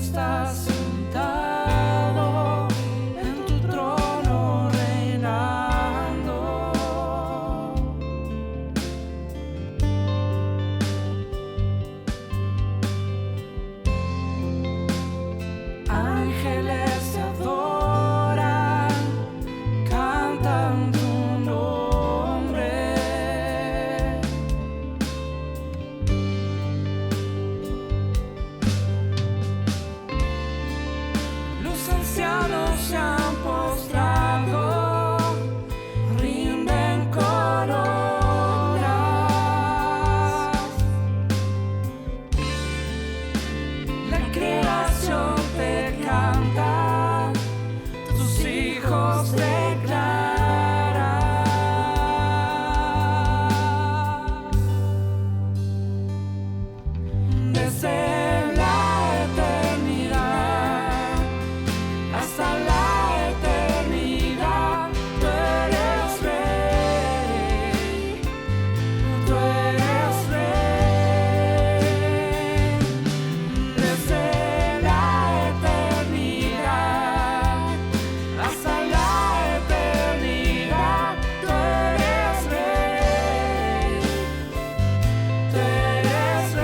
estás sentado en tu trono reinando. Ángeles te adoran, cantan tu nombre. Los ancianos se han postrado, rinden coronas. La creación te canta, tus hijos declaran. Desde la eternidad hasta la eternidad, tú eres rey, tú eres rey. Desde la eternidad hasta la eternidad, tú eres rey, tú eres rey.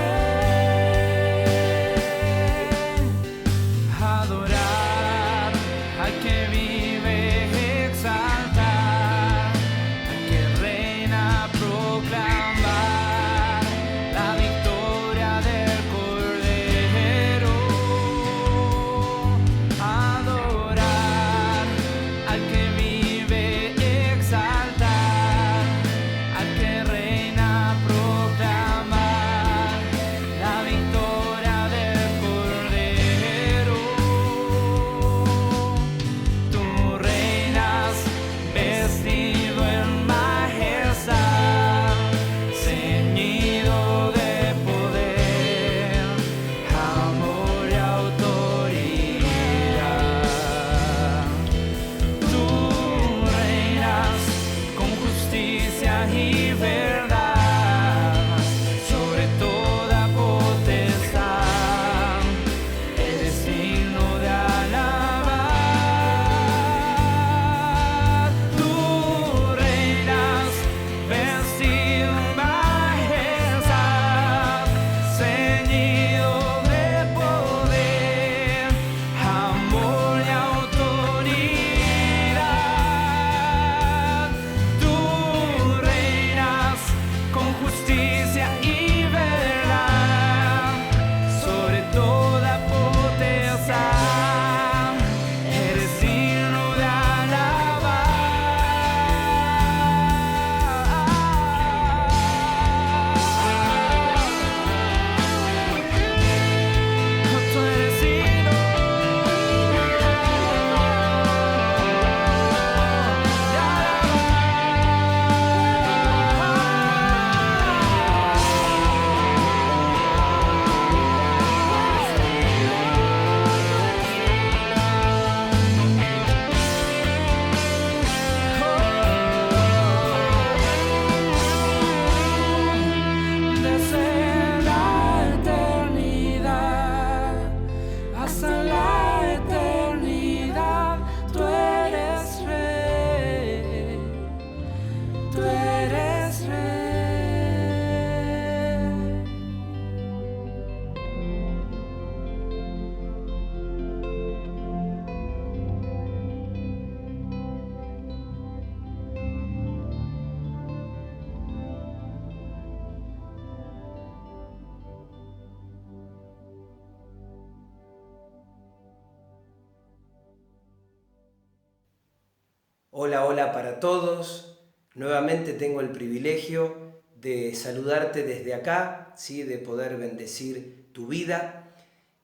Adorar al que vive, exaltar al que reina, proclamar la victoria del Cordero. Adorar al que vive, exaltar al que reina, proclamar la victoria del Cordero. Tú reinas vestido en majestad, ceñido de poder, amor y autoridad. Tú reinas con justicia y verdad, sobre toda potestad, eres digno de alabar. Tú reinas vestido en majestad, ceñido de poder, amor y autoridad. Tú reinas con justicia y verdad, sobre toda potestad, eres digno de alabar. Tú eres digno de Desde la eternidad hasta la eternidad, tú eres rey, tú eres rey. Hola, hola para todos. Nuevamente tengo el privilegio de saludarte desde acá, ¿sí? De poder bendecir tu vida.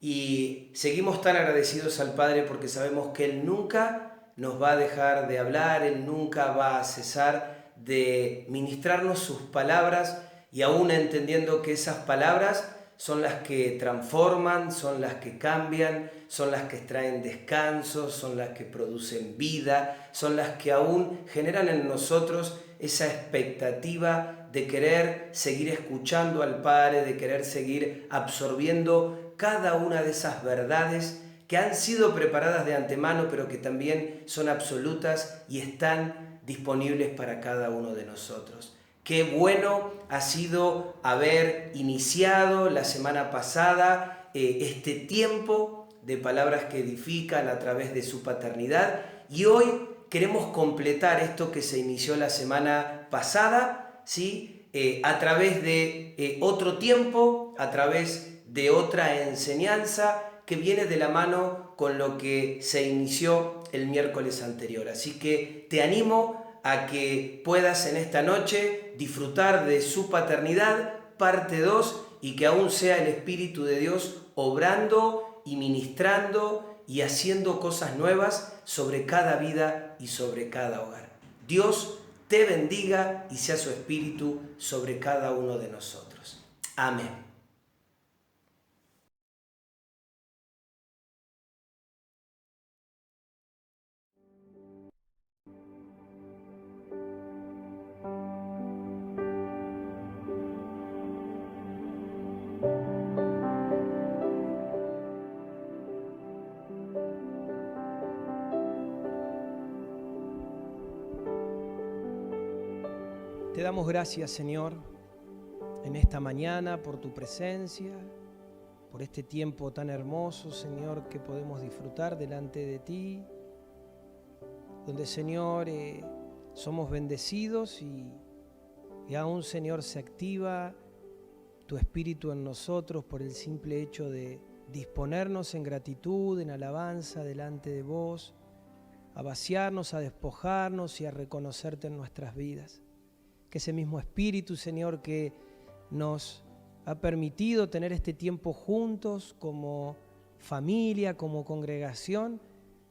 Y seguimos tan agradecidos al Padre porque sabemos que Él nunca nos va a dejar de hablar, Él nunca va a cesar de ministrarnos sus palabras, y aún entendiendo que esas palabras son las que transforman, son las que cambian, son las que traen descanso, son las que producen vida, son las que aún generan en nosotros esa expectativa de querer seguir escuchando al Padre, de querer seguir absorbiendo cada una de esas verdades que han sido preparadas de antemano, pero que también son absolutas y están disponibles para cada uno de nosotros. Qué bueno ha sido haber iniciado la semana pasada este tiempo de palabras que edifican a través de su paternidad, y hoy queremos completar esto que se inició la semana pasada, ¿sí? A través de otro tiempo, a través de otra enseñanza que viene de la mano con lo que se inició el miércoles anterior. Así que te animo a que puedas en esta noche disfrutar de su paternidad, parte 2, y que aún sea el Espíritu de Dios obrando y ministrando y haciendo cosas nuevas sobre cada vida y sobre cada hogar. Dios te bendiga y sea su Espíritu sobre cada uno de nosotros. Amén. Te damos gracias, Señor, en esta mañana por tu presencia, por este tiempo tan hermoso, Señor, que podemos disfrutar delante de ti, donde, Señor, somos bendecidos y aún, Señor, se activa tu Espíritu en nosotros por el simple hecho de disponernos en gratitud, en alabanza delante de vos, a vaciarnos, a despojarnos y a reconocerte en nuestras vidas. Que ese mismo Espíritu, Señor, que nos ha permitido tener este tiempo juntos como familia, como congregación,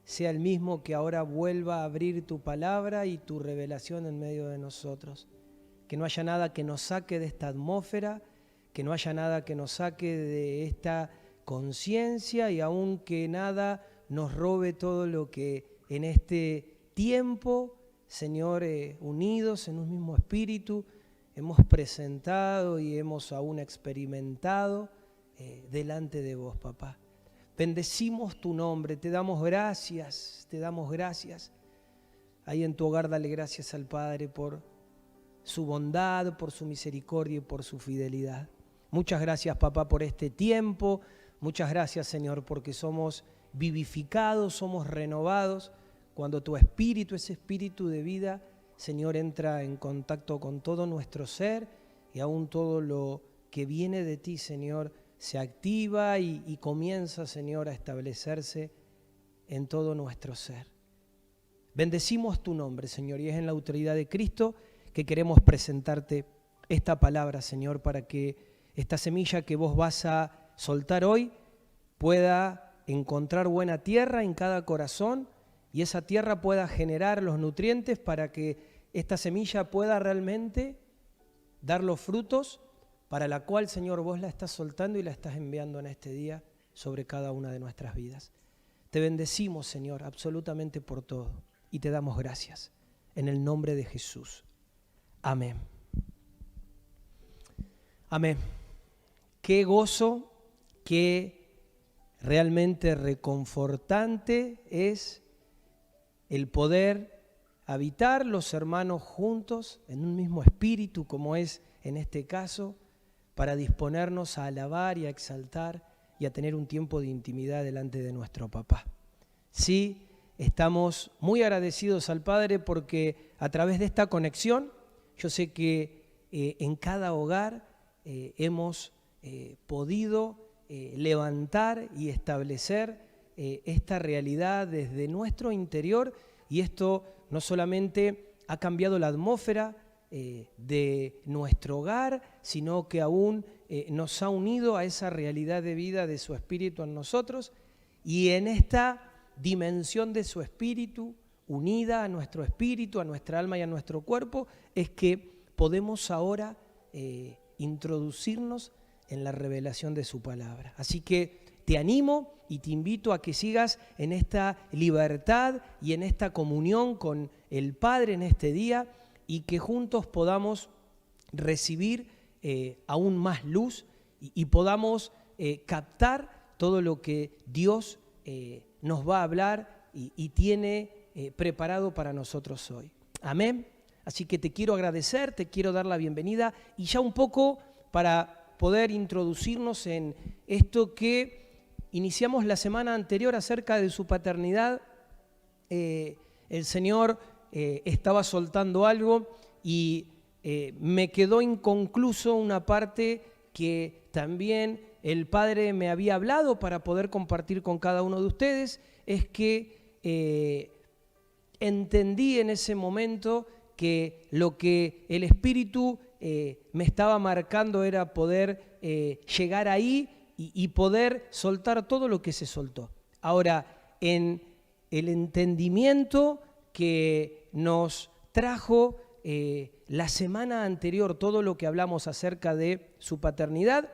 sea el mismo que ahora vuelva a abrir tu palabra y tu revelación en medio de nosotros. Que no haya nada que nos saque de esta atmósfera, que no haya nada que nos saque de esta conciencia, y aun que nada nos robe todo lo que en este tiempo, Señor, unidos en un mismo espíritu, hemos presentado y hemos aún experimentado delante de vos, papá. Bendecimos tu nombre, te damos gracias, te damos gracias. Ahí en tu hogar dale gracias al Padre por su bondad, por su misericordia y por su fidelidad. Muchas gracias, papá, por este tiempo. Muchas gracias, Señor, porque somos vivificados, somos renovados cuando tu espíritu, ese espíritu de vida, Señor, entra en contacto con todo nuestro ser, y aún todo lo que viene de ti, Señor, se activa y comienza, Señor, a establecerse en todo nuestro ser. Bendecimos tu nombre, Señor, y es en la autoridad de Cristo que queremos presentarte esta palabra, Señor, para que esta semilla que vos vas a soltar hoy pueda encontrar buena tierra en cada corazón, y esa tierra pueda generar los nutrientes para que esta semilla pueda realmente dar los frutos para la cual, Señor, vos la estás soltando y la estás enviando en este día sobre cada una de nuestras vidas. Te bendecimos, Señor, absolutamente por todo, y te damos gracias. En el nombre de Jesús. Amén. Amén. Qué gozo, qué realmente reconfortante es el poder habitar los hermanos juntos en un mismo espíritu, como es en este caso, para disponernos a alabar y a exaltar y a tener un tiempo de intimidad delante de nuestro papá. Sí, estamos muy agradecidos al Padre porque a través de esta conexión, yo sé que en cada hogar hemos podido levantar y establecer esta realidad desde nuestro interior, y esto no solamente ha cambiado la atmósfera de nuestro hogar, sino que aún nos ha unido a esa realidad de vida de su Espíritu en nosotros, y en esta dimensión de su Espíritu, unida a nuestro espíritu, a nuestra alma y a nuestro cuerpo, es que podemos ahora introducirnos en la revelación de su palabra. Así que te animo y te invito a que sigas en esta libertad y en esta comunión con el Padre en este día, y que juntos podamos recibir aún más luz y podamos captar todo lo que Dios nos va a hablar y tiene preparado para nosotros hoy. Amén. Así que te quiero agradecer, te quiero dar la bienvenida y ya un poco para poder introducirnos en esto que iniciamos la semana anterior acerca de su paternidad. El Señor estaba soltando algo y me quedó inconcluso una parte que también el Padre me había hablado para poder compartir con cada uno de ustedes. Es que entendí en ese momento que lo que el Espíritu me estaba marcando era poder llegar ahí y poder soltar todo lo que se soltó. Ahora, en el entendimiento que nos trajo la semana anterior, todo lo que hablamos acerca de su paternidad,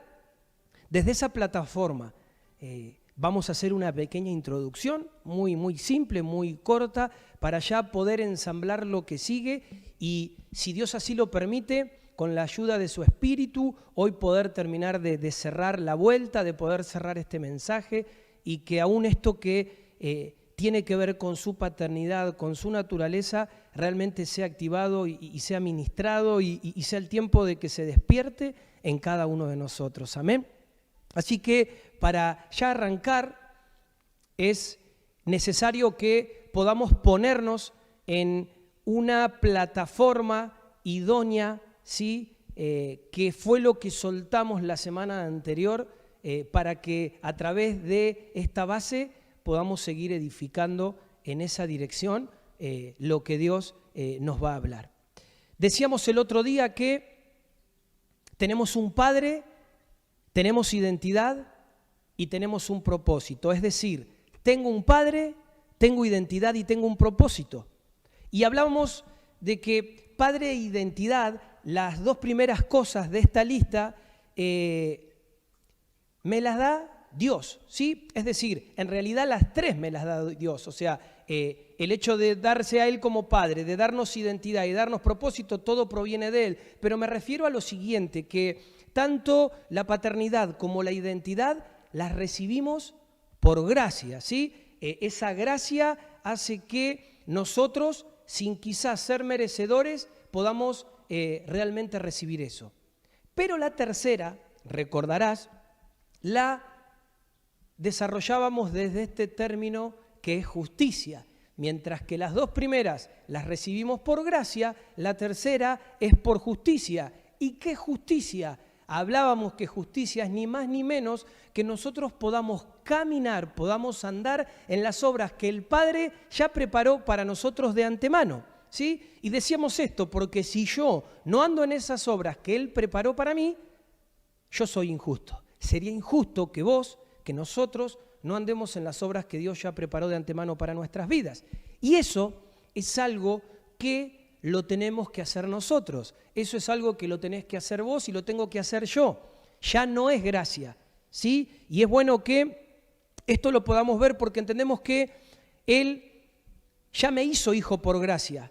desde esa plataforma vamos a hacer una pequeña introducción, muy simple, muy corta, para ya poder ensamblar lo que sigue y, si Dios así lo permite, con la ayuda de su Espíritu, hoy poder terminar de cerrar la vuelta, de poder cerrar este mensaje y que aún esto que tiene que ver con su paternidad, con su naturaleza, realmente sea activado y sea ministrado y sea el tiempo de que se despierte en cada uno de nosotros. Amén. Así que para ya arrancar es necesario que podamos ponernos en una plataforma idónea, ¿sí? Que fue lo que soltamos la semana anterior para que a través de esta base podamos seguir edificando en esa dirección lo que Dios nos va a hablar. Decíamos el otro día que tenemos un Padre, tenemos identidad y tenemos un propósito. Es decir, tengo un Padre, tengo identidad y tengo un propósito. Y hablábamos de que Padre e identidad, las dos primeras cosas de esta lista, me las da Dios, ¿sí? Es decir, en realidad las tres me las da Dios. O sea, el hecho de darse a Él como Padre, de darnos identidad y darnos propósito, todo proviene de Él. Pero me refiero a lo siguiente, que tanto la paternidad como la identidad las recibimos por gracia, ¿sí? Esa gracia hace que nosotros, sin quizás ser merecedores, podamos realmente recibir eso. Pero la tercera, recordarás, la desarrollábamos desde este término que es justicia. Mientras que las dos primeras las recibimos por gracia, la tercera es por justicia. ¿Y qué justicia? Hablábamos que justicia es ni más ni menos que nosotros podamos caminar, podamos andar en las obras que el Padre ya preparó para nosotros de antemano, ¿sí? Y decíamos esto porque si yo no ando en esas obras que Él preparó para mí, yo soy injusto. Sería injusto que vos, que nosotros no andemos en las obras que Dios ya preparó de antemano para nuestras vidas. Y eso es algo que lo tenemos que hacer nosotros. Eso es algo que lo tenés que hacer vos y lo tengo que hacer yo. Ya no es gracia, ¿sí? Y es bueno que esto lo podamos ver porque entendemos que Él ya me hizo hijo por gracia.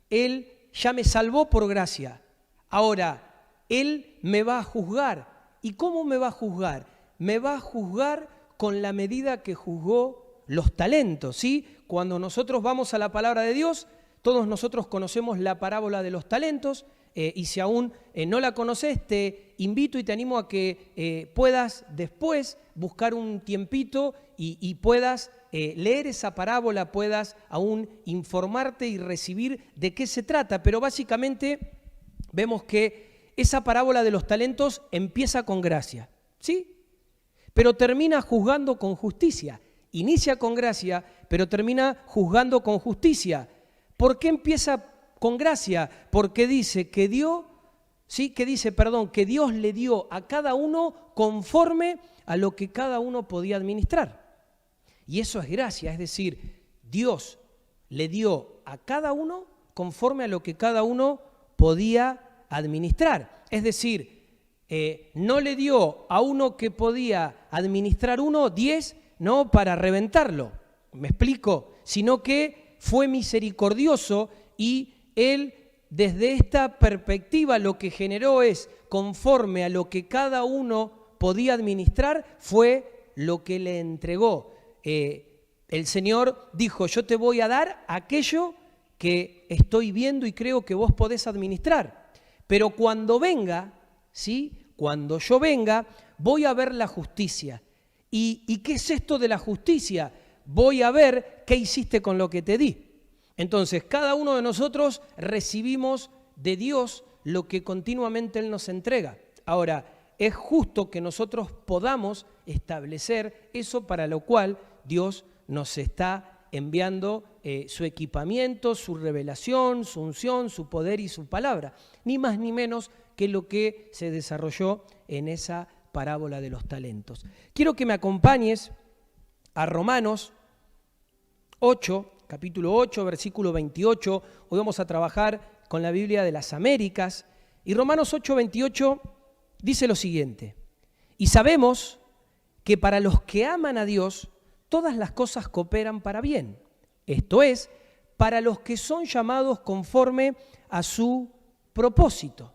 Él ya me salvó por gracia. Ahora, Él me va a juzgar. ¿Y cómo me va a juzgar? Me va a juzgar con la medida que juzgó los talentos, ¿sí? Cuando nosotros vamos a la palabra de Dios, todos nosotros conocemos la parábola de los talentos y si aún no la conoces, te invito y te animo a que puedas después buscar un tiempito y puedas leer esa parábola, puedas aún informarte y recibir de qué se trata. Pero básicamente vemos que esa parábola de los talentos empieza con gracia, ¿sí? Pero termina juzgando con justicia. Inicia con gracia, pero termina juzgando con justicia. ¿Por qué empieza con gracia? Porque dice que Dios le dio a cada uno conforme a lo que cada uno podía administrar. Y eso es gracia, es decir, Dios le dio a cada uno conforme a lo que cada uno podía administrar. Es decir, no le dio a uno que podía administrar 10, no para reventarlo, ¿me explico? Sino que fue misericordioso y Él, desde esta perspectiva, lo que generó es, conforme a lo que cada uno podía administrar, fue lo que le entregó. El Señor dijo, yo te voy a dar aquello que estoy viendo y creo que vos podés administrar. Pero cuando venga, ¿sí? Cuando yo venga, voy a ver la justicia. ¿Y qué es esto de la justicia? Voy a ver qué hiciste con lo que te di. Entonces, cada uno de nosotros recibimos de Dios lo que continuamente Él nos entrega. Ahora, es justo que nosotros podamos establecer eso para lo cual Dios nos está enviando su equipamiento, su revelación, su unción, su poder y su palabra. Ni más ni menos que lo que se desarrolló en esa parábola de los talentos. Quiero que me acompañes a Romanos 8, capítulo 8, versículo 28. Hoy vamos a trabajar con la Biblia de las Américas. Y Romanos 8, 28 dice lo siguiente: y sabemos que para los que aman a Dios, todas las cosas cooperan para bien. Esto es, para los que son llamados conforme a su propósito.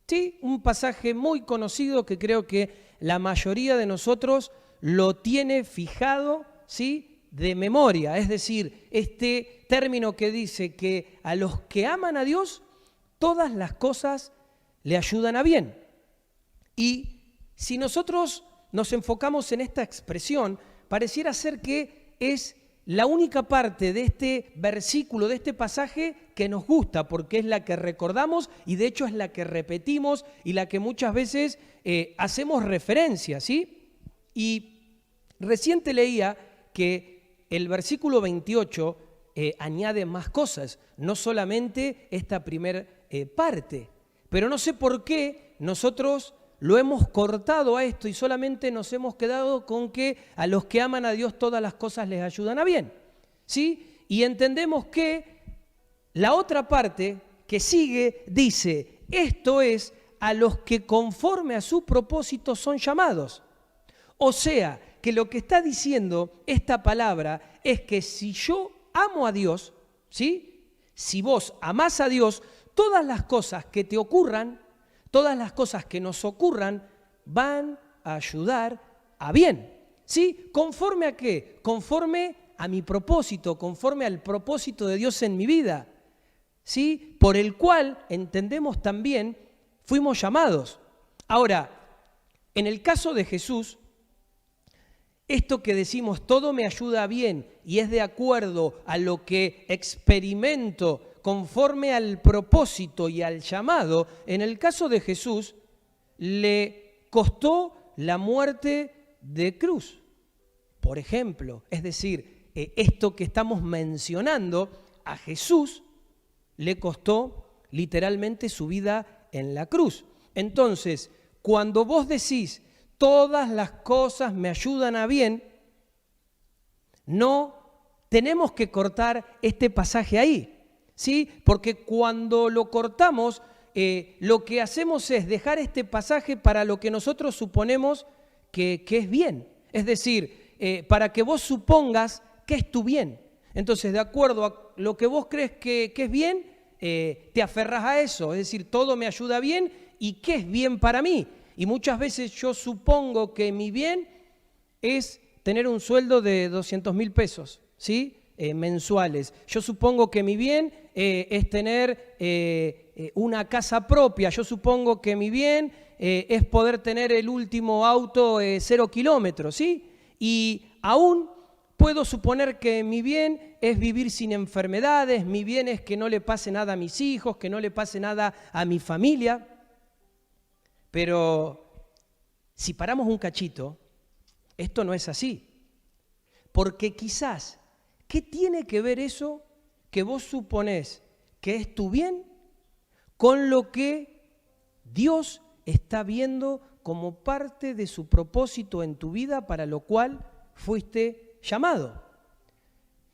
Sí, un pasaje muy conocido que creo que la mayoría de nosotros lo tiene fijado, ¿sí?, de memoria. Es decir, este término que dice que a los que aman a Dios, todas las cosas le ayudan a bien. Y si nosotros nos enfocamos en esta expresión, pareciera ser que es la única parte de este versículo, de este pasaje que nos gusta, porque es la que recordamos y de hecho es la que repetimos y la que muchas veces hacemos referencia, ¿sí? Y recién leía que el versículo 28 añade más cosas, no solamente esta primera parte, pero no sé por qué nosotros lo hemos cortado a esto y solamente nos hemos quedado con que a los que aman a Dios todas las cosas les ayudan a bien, ¿sí? Y entendemos que la otra parte que sigue dice, esto es a los que conforme a su propósito son llamados. O sea, que lo que está diciendo esta palabra es que si yo amo a Dios, ¿sí?, si vos amás a Dios, todas las cosas que te ocurran, todas las cosas que nos ocurran van a ayudar a bien, ¿sí? ¿Conforme a qué? Conforme a mi propósito, conforme al propósito de Dios en mi vida, ¿sí? Por el cual, entendemos también, fuimos llamados. Ahora, en el caso de Jesús, esto que decimos, todo me ayuda bien y es de acuerdo a lo que experimento conforme al propósito y al llamado, en el caso de Jesús, le costó la muerte de cruz, por ejemplo. Es decir, esto que estamos mencionando, a Jesús le costó literalmente su vida en la cruz. Entonces, cuando vos decís, todas las cosas me ayudan a bien, no tenemos que cortar este pasaje ahí. ¿Sí? Porque cuando lo cortamos, lo que hacemos es dejar este pasaje para lo que nosotros suponemos que es bien. Es decir, para que vos supongas que es tu bien. Entonces, de acuerdo a lo que vos crees que es bien, te aferrás a eso. Es decir, todo me ayuda bien y ¿qué es bien para mí? Y muchas veces yo supongo que mi bien es tener un sueldo de 200.000 pesos, ¿sí?, mensuales. Yo supongo que mi bien es tener una casa propia. Yo supongo que mi bien es poder tener el último auto 0 kilómetros, ¿sí? Y aún puedo suponer que mi bien es vivir sin enfermedades, mi bien es que no le pase nada a mis hijos, que no le pase nada a mi familia. Pero si paramos un cachito, esto no es así. Porque quizás, ¿qué tiene que ver eso que vos suponés que es tu bien con lo que Dios está viendo como parte de su propósito en tu vida para lo cual fuiste llamado?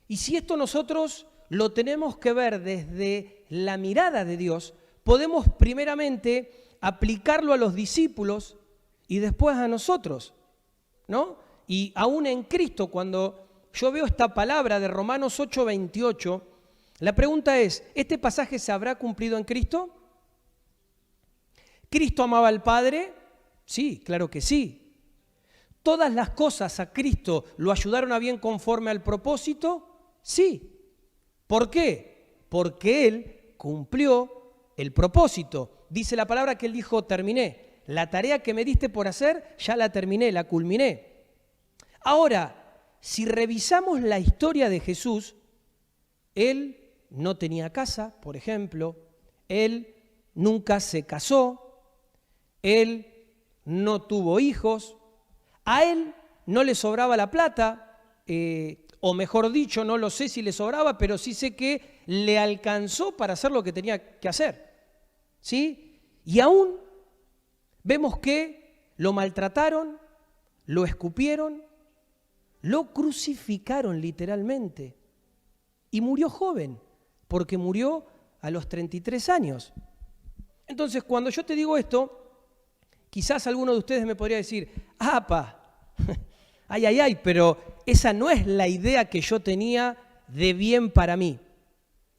Y si esto nosotros lo tenemos que ver desde la mirada de Dios, podemos primeramente aplicarlo a los discípulos y después a nosotros, ¿no? Y aún en Cristo, cuando yo veo esta palabra de Romanos 8, 28, la pregunta es, ¿este pasaje se habrá cumplido en Cristo? ¿Cristo amaba al Padre? Sí, claro que sí. ¿Todas las cosas a Cristo lo ayudaron a bien conforme al propósito? Sí. ¿Por qué? Porque Él cumplió el propósito. Dice la palabra que Él dijo, terminé. La tarea que me diste por hacer, ya la terminé, la culminé. Ahora, si revisamos la historia de Jesús, Él no tenía casa, por ejemplo. Él nunca se casó. Él no tuvo hijos. A Él no le sobraba la plata, o mejor dicho, no lo sé si le sobraba, pero sí sé que le alcanzó para hacer lo que tenía que hacer. ¿Sí? Y aún vemos que lo maltrataron, lo escupieron, lo crucificaron literalmente. Y murió joven, porque murió a los 33 años. Entonces, cuando yo te digo esto, quizás alguno de ustedes me podría decir, ay, pero esa no es la idea que yo tenía de bien para mí.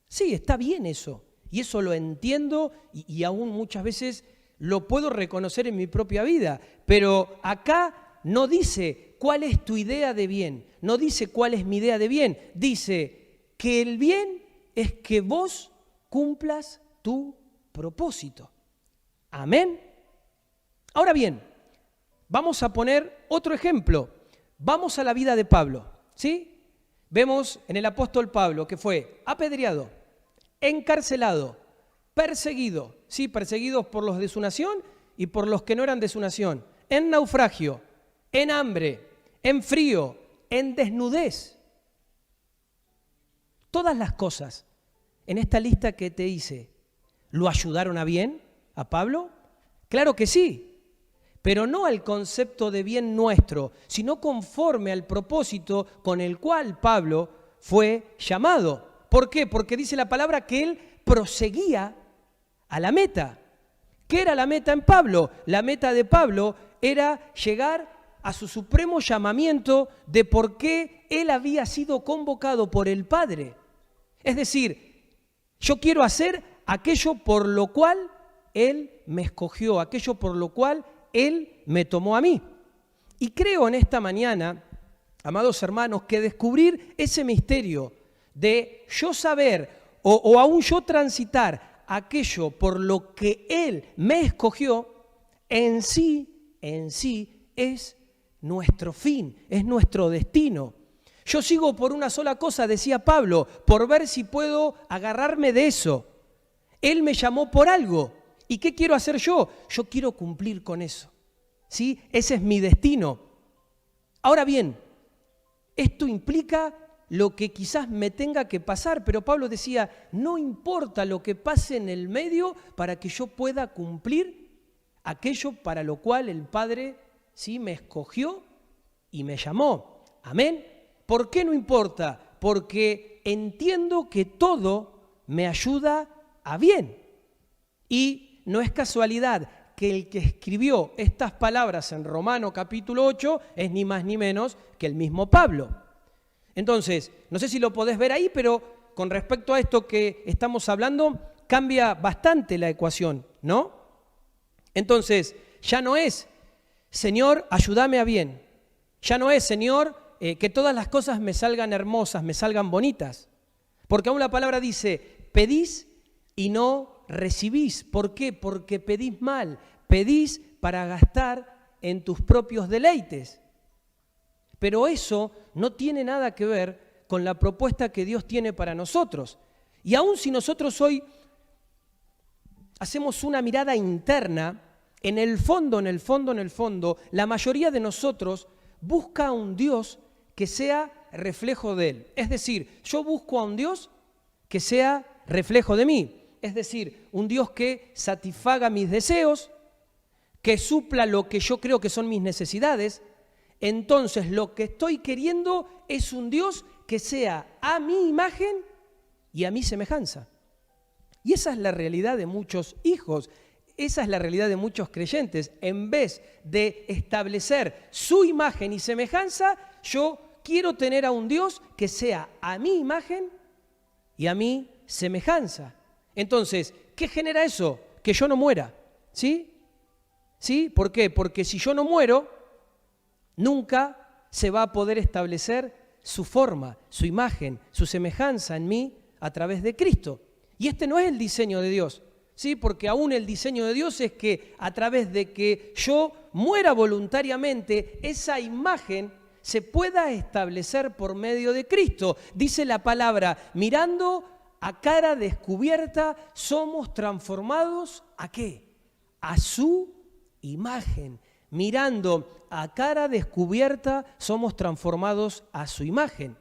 Sí, está bien eso, y eso lo entiendo y aún muchas veces lo puedo reconocer en mi propia vida, pero acá no dice cuál es tu idea de bien, no dice cuál es mi idea de bien, dice que el bien es que vos cumplas tu propósito. Amén. Ahora bien, vamos a poner otro ejemplo. Vamos a la vida de Pablo, ¿sí? Vemos en el apóstol Pablo que fue apedreado, encarcelado, perseguido, ¿sí? Perseguidos por los de su nación y por los que no eran de su nación, en naufragio, en hambre, en frío, en desnudez. Todas las cosas en esta lista que te hice, ¿lo ayudaron a bien a Pablo? Claro que sí. Pero no al concepto de bien nuestro, sino conforme al propósito con el cual Pablo fue llamado. ¿Por qué? Porque dice la palabra que él proseguía a la meta. ¿Qué era la meta en Pablo? La meta de Pablo era llegar a su supremo llamamiento de por qué él había sido convocado por el Padre. Es decir, yo quiero hacer aquello por lo cual Él me escogió, aquello por lo cual Él me tomó a mí. Y creo en esta mañana, amados hermanos, que descubrir ese misterio de yo saber o aún yo transitar aquello por lo que Él me escogió, en sí es nuestro fin, es nuestro destino. Yo sigo por una sola cosa, decía Pablo, por ver si puedo agarrarme de eso. Él me llamó por algo. ¿Y qué quiero hacer yo? Yo quiero cumplir con eso. ¿Sí? Ese es mi destino. Ahora bien, esto implica lo que quizás me tenga que pasar, pero Pablo decía, no importa lo que pase en el medio para que yo pueda cumplir aquello para lo cual el Padre ¿sí? me escogió y me llamó. Amén. ¿Por qué no importa? Porque entiendo que todo me ayuda a bien. Y no es casualidad que el que escribió estas palabras en Romanos capítulo 8 es ni más ni menos que el mismo Pablo. Entonces, no sé si lo podés ver ahí, pero con respecto a esto que estamos hablando, cambia bastante la ecuación, ¿no? Entonces, ya no es, Señor, ayúdame a bien. Ya no es, Señor, que todas las cosas me salgan hermosas, me salgan bonitas. Porque aún la palabra dice, pedís y no recibís. ¿Por qué? Porque pedís mal. Pedís para gastar en tus propios deleites. Pero eso no tiene nada que ver con la propuesta que Dios tiene para nosotros. Y aun si nosotros hoy hacemos una mirada interna, en el fondo, la mayoría de nosotros busca a un Dios que sea reflejo de Él. Es decir, yo busco a un Dios que sea reflejo de mí. Es decir, un Dios que satisfaga mis deseos, que supla lo que yo creo que son mis necesidades. Entonces, lo que estoy queriendo es un Dios que sea a mi imagen y a mi semejanza. Y esa es la realidad de muchos hijos, esa es la realidad de muchos creyentes. En vez de establecer su imagen y semejanza, yo quiero tener a un Dios que sea a mi imagen y a mi semejanza. Entonces, ¿qué genera eso? Que yo no muera, ¿sí? ¿Sí? ¿Por qué? Porque si yo no muero, nunca se va a poder establecer su forma, su imagen, su semejanza en mí a través de Cristo. Y este no es el diseño de Dios, ¿sí? Porque aún el diseño de Dios es que a través de que yo muera voluntariamente, esa imagen se pueda establecer por medio de Cristo. Dice la palabra, mirando a cara descubierta, somos transformados ¿a qué? A su imagen. Mirando a cara descubierta, somos transformados a su imagen.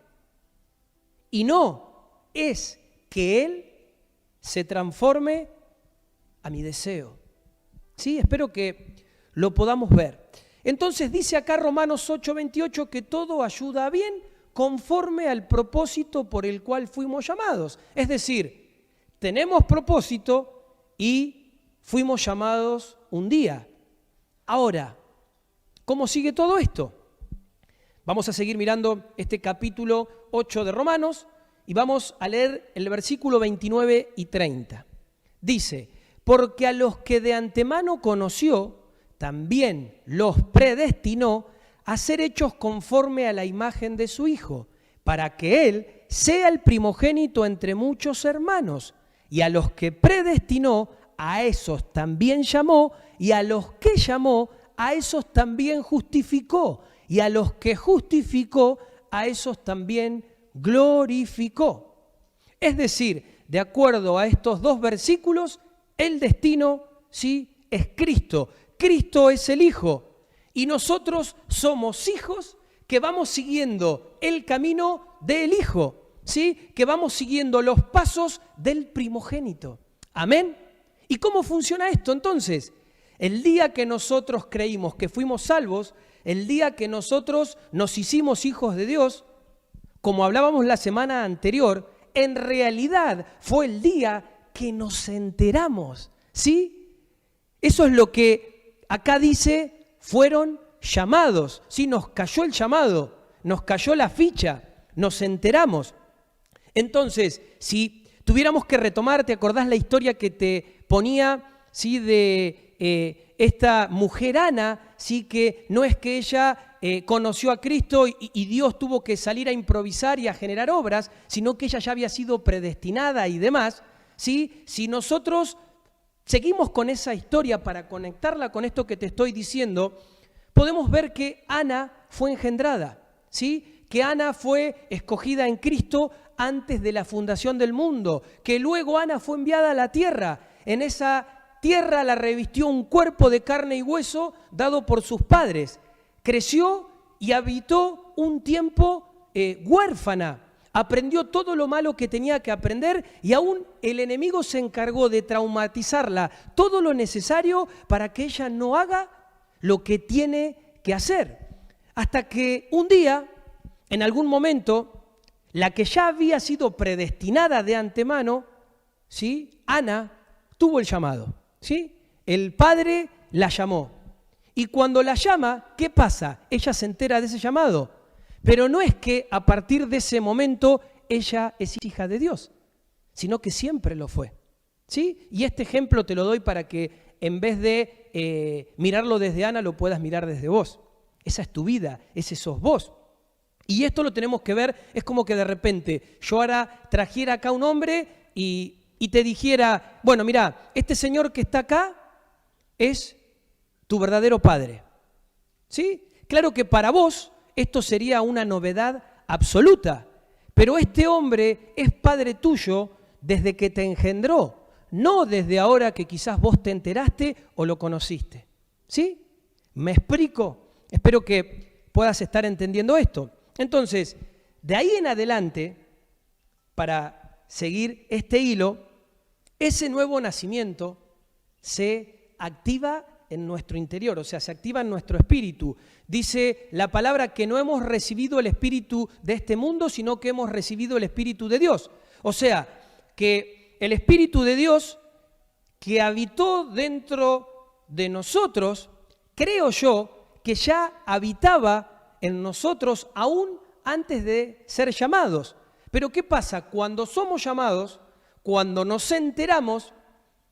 Y no es que Él se transforme a mi deseo. Sí, espero que lo podamos ver. Entonces dice acá Romanos 8:28 que todo ayuda a bien conforme al propósito por el cual fuimos llamados. Es decir, tenemos propósito y fuimos llamados un día. Ahora, ¿cómo sigue todo esto? Vamos a seguir mirando este capítulo 8 de Romanos y vamos a leer el versículo 29 y 30. Dice, porque a los que de antemano conoció, también los predestinó a ser hechos conforme a la imagen de su Hijo, para que Él sea el primogénito entre muchos hermanos. Y a los que predestinó, a esos también llamó, y a los que llamó, a esos también justificó, y a los que justificó, a esos también glorificó. Es decir, de acuerdo a estos dos versículos, el destino, sí, es Cristo. Cristo es el Hijo y nosotros somos hijos que vamos siguiendo el camino del Hijo, ¿sí? Que vamos siguiendo los pasos del primogénito. Amén. ¿Y cómo funciona esto entonces? El día que nosotros creímos que fuimos salvos, el día que nosotros nos hicimos hijos de Dios, como hablábamos la semana anterior, en realidad fue el día que nos enteramos, ¿sí? Eso es lo que acá dice, fueron llamados, ¿sí? Nos cayó el llamado, nos cayó la ficha, nos enteramos. Entonces, si tuviéramos que retomar, ¿te acordás la historia que te ponía, ¿sí? De esta mujer Ana, ¿sí? Que no es que ella conoció a Cristo y Dios tuvo que salir a improvisar y a generar obras, sino que ella ya había sido predestinada y demás, ¿sí? Si nosotros seguimos con esa historia para conectarla con esto que te estoy diciendo, podemos ver que Ana fue engendrada, ¿sí? Que Ana fue escogida en Cristo antes de la fundación del mundo, que luego Ana fue enviada a la tierra. En esa tierra la revistió un cuerpo de carne y hueso dado por sus padres. Creció y habitó un tiempo huérfana. Aprendió todo lo malo que tenía que aprender y aún el enemigo se encargó de traumatizarla todo lo necesario para que ella no haga lo que tiene que hacer. Hasta que un día, en algún momento, la que ya había sido predestinada de antemano, ¿sí? Ana tuvo el llamado, ¿sí? El padre la llamó. Y cuando la llama, ¿qué pasa? Ella se entera de ese llamado. Pero no es que a partir de ese momento ella es hija de Dios, sino que siempre lo fue, ¿sí? Y este ejemplo te lo doy para que en vez de mirarlo desde Ana, lo puedas mirar desde vos. Esa es tu vida, ese sos vos. Y esto lo tenemos que ver, es como que de repente yo ahora trajera acá un hombre y te dijera, bueno, mira, este señor que está acá es tu verdadero padre, ¿sí? Claro que para vos esto sería una novedad absoluta, pero este hombre es padre tuyo desde que te engendró, no desde ahora que quizás vos te enteraste o lo conociste, ¿sí? ¿Me explico? Espero que puedas estar entendiendo esto. Entonces, de ahí en adelante, para seguir este hilo, ese nuevo nacimiento se activa en nuestro interior, o sea, se activa en nuestro espíritu. Dice la palabra que no hemos recibido el espíritu de este mundo, sino que hemos recibido el espíritu de Dios. O sea, que el espíritu de Dios que habitó dentro de nosotros, creo yo, que ya habitaba en nosotros aún antes de ser llamados. Pero ¿qué pasa? Cuando somos llamados, cuando nos enteramos,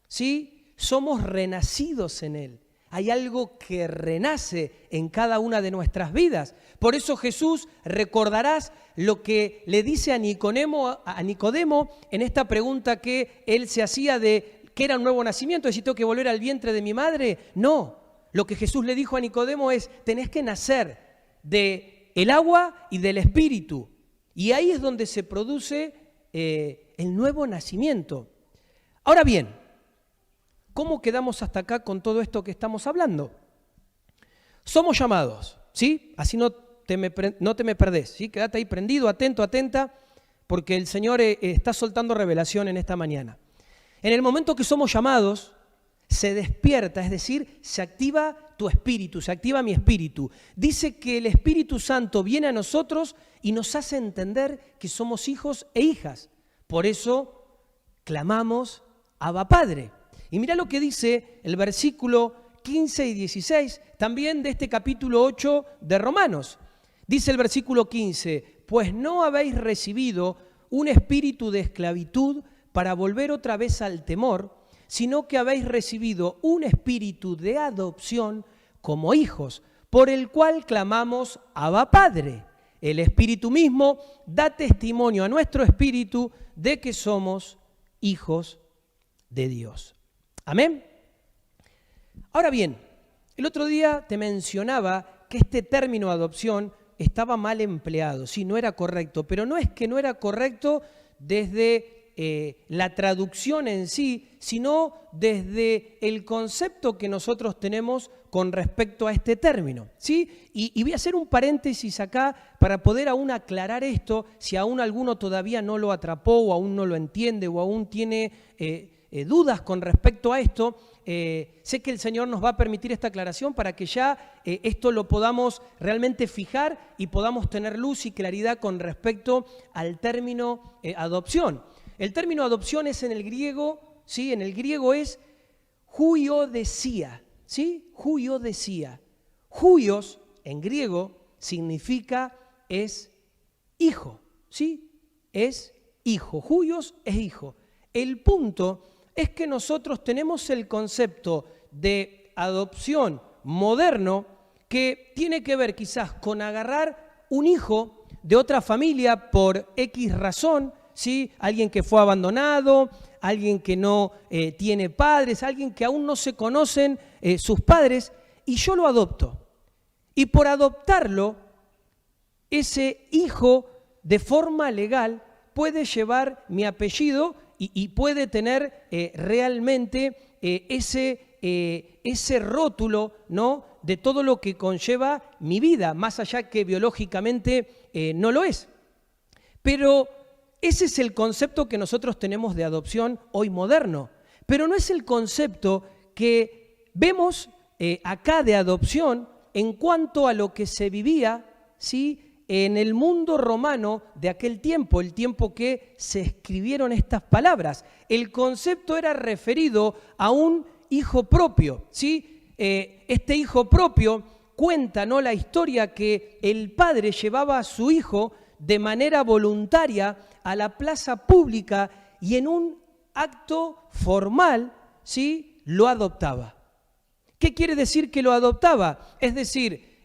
¿sí? Somos renacidos en Él. hay algo que renace en cada una de nuestras vidas. Por eso Jesús, recordarás lo que le dice a Nicodemo en esta pregunta que él se hacía de ¿qué era un nuevo nacimiento? ¿Es decir, tengo que volver al vientre de mi madre? No, lo que Jesús le dijo a Nicodemo es, tenés que nacer del agua y del Espíritu. Y ahí es donde se produce el nuevo nacimiento. Ahora bien, ¿cómo quedamos hasta acá con todo esto que estamos hablando? Somos llamados, ¿sí? Así no te me perdés, ¿sí? Quédate ahí prendido, atento, atenta, porque el Señor está soltando revelación en esta mañana. En el momento que somos llamados, se despierta, es decir, se activa tu espíritu, se activa mi espíritu. Dice que el Espíritu Santo viene a nosotros y nos hace entender que somos hijos e hijas. Por eso clamamos Abba Padre. Y mira lo que dice el versículo 15 y 16, también de este capítulo 8 de Romanos. Dice el versículo 15, pues no habéis recibido un espíritu de esclavitud para volver otra vez al temor, sino que habéis recibido un espíritu de adopción como hijos, por el cual clamamos Abba Padre. El Espíritu mismo da testimonio a nuestro espíritu de que somos hijos de Dios. Amén. Ahora bien, el otro día te mencionaba que este término adopción estaba mal empleado, sí, no era correcto, pero no es que no era correcto desde la traducción en sí, sino desde el concepto que nosotros tenemos con respecto a este término, ¿sí? Y voy a hacer un paréntesis acá para poder aún aclarar esto, si aún alguno todavía no lo atrapó o aún no lo entiende o aún tiene dudas con respecto a esto. Sé que el Señor nos va a permitir esta aclaración para que ya esto lo podamos realmente fijar y podamos tener luz y claridad con respecto al término adopción. El término adopción es en el griego, ¿sí? En el griego es huiodesia, ¿sí? Huiodesia. Huios en griego significa es hijo, ¿sí? Es hijo. Huios es hijo. El punto es que nosotros tenemos el concepto de adopción moderno que tiene que ver quizás con agarrar un hijo de otra familia por X razón, ¿sí? Alguien que fue abandonado, alguien que no tiene padres, alguien que aún no se conocen sus padres, y yo lo adopto. Y por adoptarlo, ese hijo de forma legal puede llevar mi apellido y puede tener realmente ese rótulo, ¿no?, de todo lo que conlleva mi vida, más allá que biológicamente no lo es. Pero ese es el concepto que nosotros tenemos de adopción hoy moderno, pero no es el concepto que vemos acá de adopción en cuanto a lo que se vivía, ¿sí?, en el mundo romano de aquel tiempo, el tiempo que se escribieron estas palabras. El concepto era referido a un hijo propio, ¿sí? Este hijo propio cuenta, ¿no?, la historia que el padre llevaba a su hijo de manera voluntaria a la plaza pública y en un acto formal, ¿sí?, lo adoptaba. ¿Qué quiere decir que lo adoptaba? Es decir,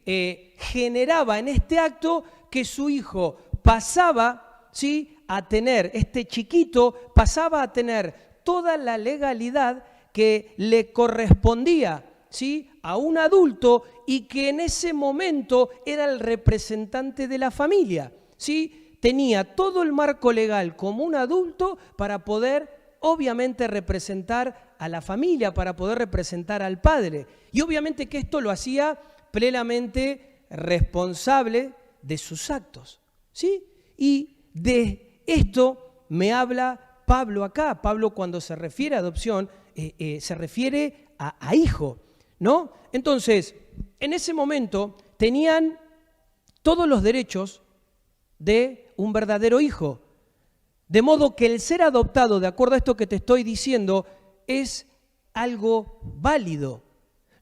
generaba en este acto que su hijo pasaba, ¿sí?, a tener, este chiquito pasaba a tener toda la legalidad que le correspondía, ¿sí?, a un adulto y que en ese momento era el representante de la familia, ¿sí? Tenía todo el marco legal como un adulto para poder, obviamente, representar a la familia, para poder representar al padre. Y obviamente que esto lo hacía plenamente responsable de sus actos, ¿sí? Y de esto me habla Pablo acá. Pablo, cuando se refiere a adopción, se refiere a hijo, ¿no? Entonces, en ese momento tenían todos los derechos de un verdadero hijo. De modo que el ser adoptado, de acuerdo a esto que te estoy diciendo, es algo válido.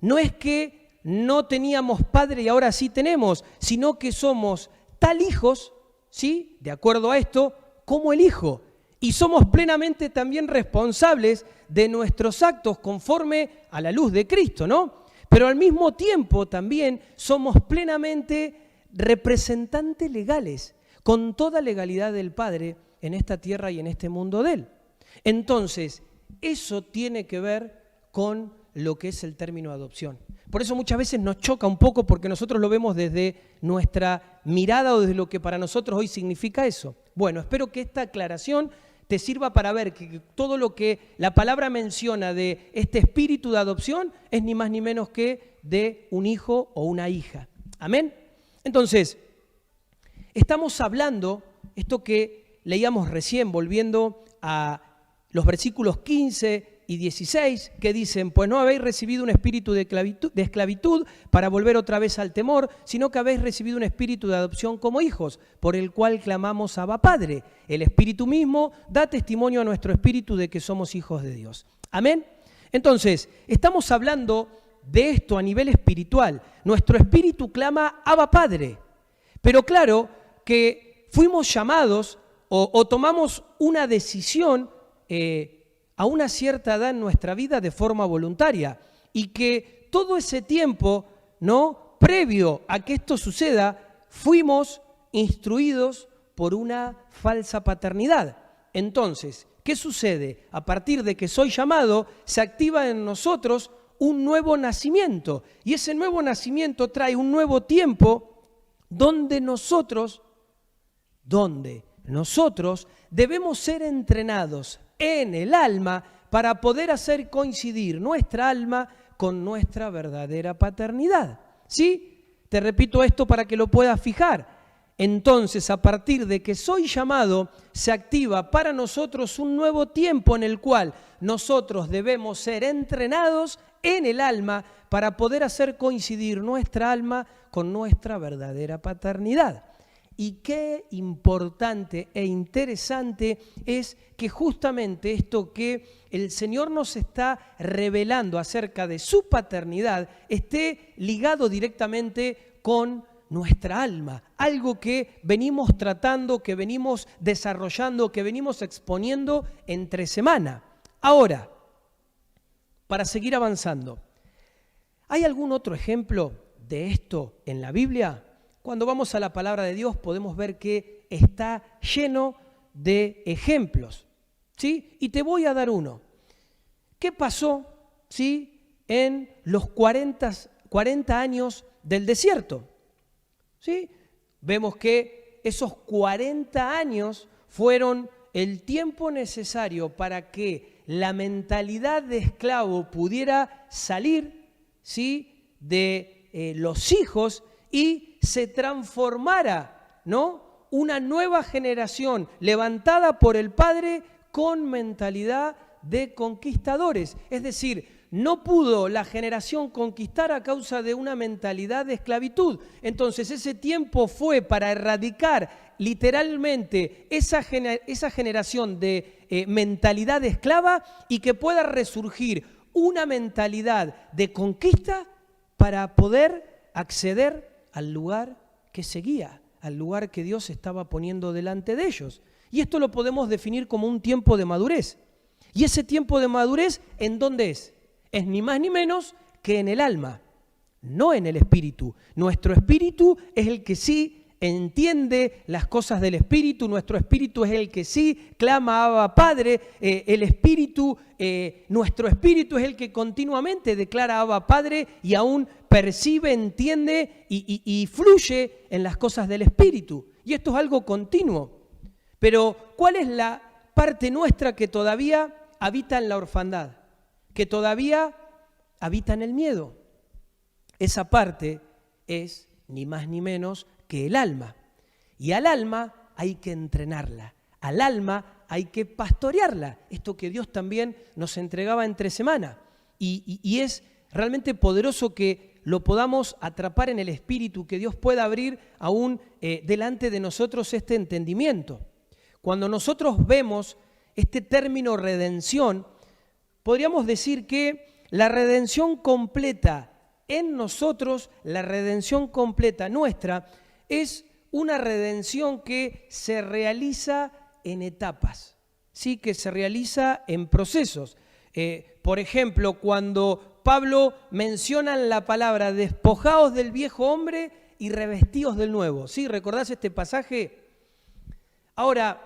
No es que no teníamos padre y ahora sí tenemos, sino que somos tal hijos, ¿sí?, de acuerdo a esto, como el hijo. Y somos plenamente también responsables de nuestros actos conforme a la luz de Cristo, ¿no? pero al mismo tiempo también somos plenamente representantes legales, con toda legalidad del Padre en esta tierra y en este mundo de Él. Entonces, eso tiene que ver con lo que es el término adopción. Por eso muchas veces nos choca un poco porque nosotros lo vemos desde nuestra mirada o desde lo que para nosotros hoy significa eso. Bueno, espero que esta aclaración te sirva para ver que todo lo que la palabra menciona de este espíritu de adopción es ni más ni menos que de un hijo o una hija. Amén. Entonces, estamos hablando, esto que leíamos recién, volviendo a los versículos 15 y 16, que dicen, pues no habéis recibido un espíritu de esclavitud para volver otra vez al temor, sino que habéis recibido un espíritu de adopción como hijos, por el cual clamamos Abba Padre. El Espíritu mismo da testimonio a nuestro espíritu de que somos hijos de Dios. Amén. Entonces, estamos hablando de esto a nivel espiritual. Nuestro espíritu clama Abba Padre. Pero claro que fuimos llamados o tomamos una decisión a una cierta edad en nuestra vida de forma voluntaria y que todo ese tiempo, ¿no?, previo a que esto suceda, fuimos instruidos por una falsa paternidad. Entonces, ¿qué sucede? A partir de que soy llamado, se activa en nosotros un nuevo nacimiento y ese nuevo nacimiento trae un nuevo tiempo donde nosotros debemos ser entrenados en el alma para poder hacer coincidir nuestra alma con nuestra verdadera paternidad. ¿Sí? Te repito esto para que lo puedas fijar. Entonces, a partir de que soy llamado, se activa para nosotros un nuevo tiempo en el cual nosotros debemos ser entrenados en el alma para poder hacer coincidir nuestra alma con nuestra verdadera paternidad. Y qué importante e interesante es que justamente esto que el Señor nos está revelando acerca de su paternidad esté ligado directamente con nuestra alma, algo que venimos tratando, que venimos desarrollando, que venimos exponiendo entre semana. Ahora, para seguir avanzando, ¿hay algún otro ejemplo de esto en la Biblia? Cuando vamos a la palabra de Dios podemos ver que está lleno de ejemplos, ¿sí? Y te voy a dar uno. ¿Qué pasó, sí, en los 40 años del desierto? ¿Sí? Vemos que esos 40 años fueron el tiempo necesario para que la mentalidad de esclavo pudiera salir, ¿sí?, de los hijos y se transformara, ¿no?, una nueva generación levantada por el Padre con mentalidad de conquistadores. Es decir, no pudo la generación conquistar a causa de una mentalidad de esclavitud. Entonces ese tiempo fue para erradicar literalmente esa generación de mentalidad de esclava y que pueda resurgir una mentalidad de conquista para poder acceder al lugar que seguía, al lugar que Dios estaba poniendo delante de ellos. Y esto lo podemos definir como un tiempo de madurez. Y ese tiempo de madurez, ¿en dónde es? Es ni más ni menos que en el alma, no en el espíritu. Nuestro espíritu es el que sí entiende las cosas del espíritu, nuestro espíritu es el que sí clama Abba Padre, nuestro espíritu es el que continuamente declara Abba Padre y aún percibe, entiende y fluye en las cosas del espíritu. Y esto es algo continuo. Pero ¿cuál es la parte nuestra que todavía habita en la orfandad? Que todavía habita en el miedo. Esa parte es ni más ni menos que el alma. Y al alma hay que entrenarla. Al alma hay que pastorearla. Esto que Dios también nos entregaba entre semana. Y es realmente poderoso que lo podamos atrapar en el espíritu, que Dios pueda abrir aún delante de nosotros este entendimiento. Cuando nosotros vemos este término redención, podríamos decir que la redención completa en nosotros, la redención completa nuestra, es una redención que se realiza en etapas, ¿sí?, que se realiza en procesos. Por ejemplo, cuando Pablo menciona en la palabra despojaos del viejo hombre y revestíos del nuevo. ¿Sí? ¿Recordás este pasaje? Ahora,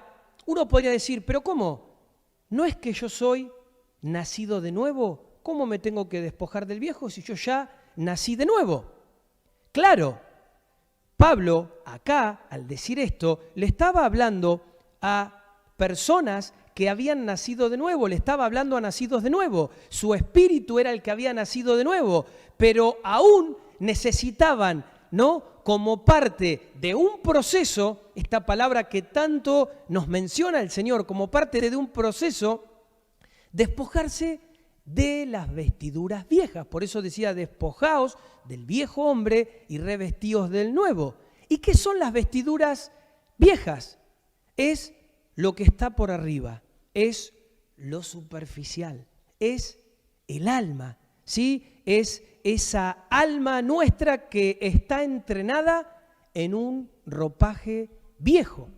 uno podría decir, ¿pero cómo? ¿No es que yo soy nacido de nuevo? ¿Cómo me tengo que despojar del viejo si yo ya nací de nuevo? Claro, Pablo acá, al decir esto, le estaba hablando a personas que habían nacido de nuevo, le estaba hablando a nacidos de nuevo. Su espíritu era el que había nacido de nuevo, pero aún necesitaban, ¿no?, como parte de un proceso, esta palabra que tanto nos menciona el Señor, como parte de un proceso, despojarse de las vestiduras viejas. Por eso decía, despojaos del viejo hombre y revestíos del nuevo. ¿Y qué son las vestiduras viejas? Es lo que está por arriba, es lo superficial, es el alma, ¿sí? Es esa alma nuestra que está entrenada en un ropaje viejo.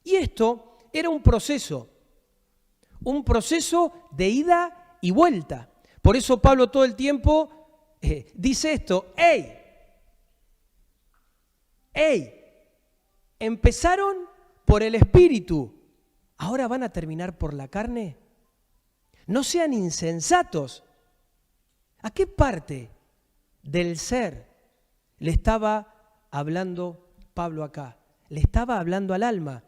Y esto era un proceso de ida y vuelta. Por eso Pablo todo el tiempo dice esto, ¡ey! Empezaron por el espíritu, ¿ahora van a terminar por la carne? No sean insensatos. ¿A qué parte del ser le estaba hablando Pablo acá? Le estaba hablando al alma.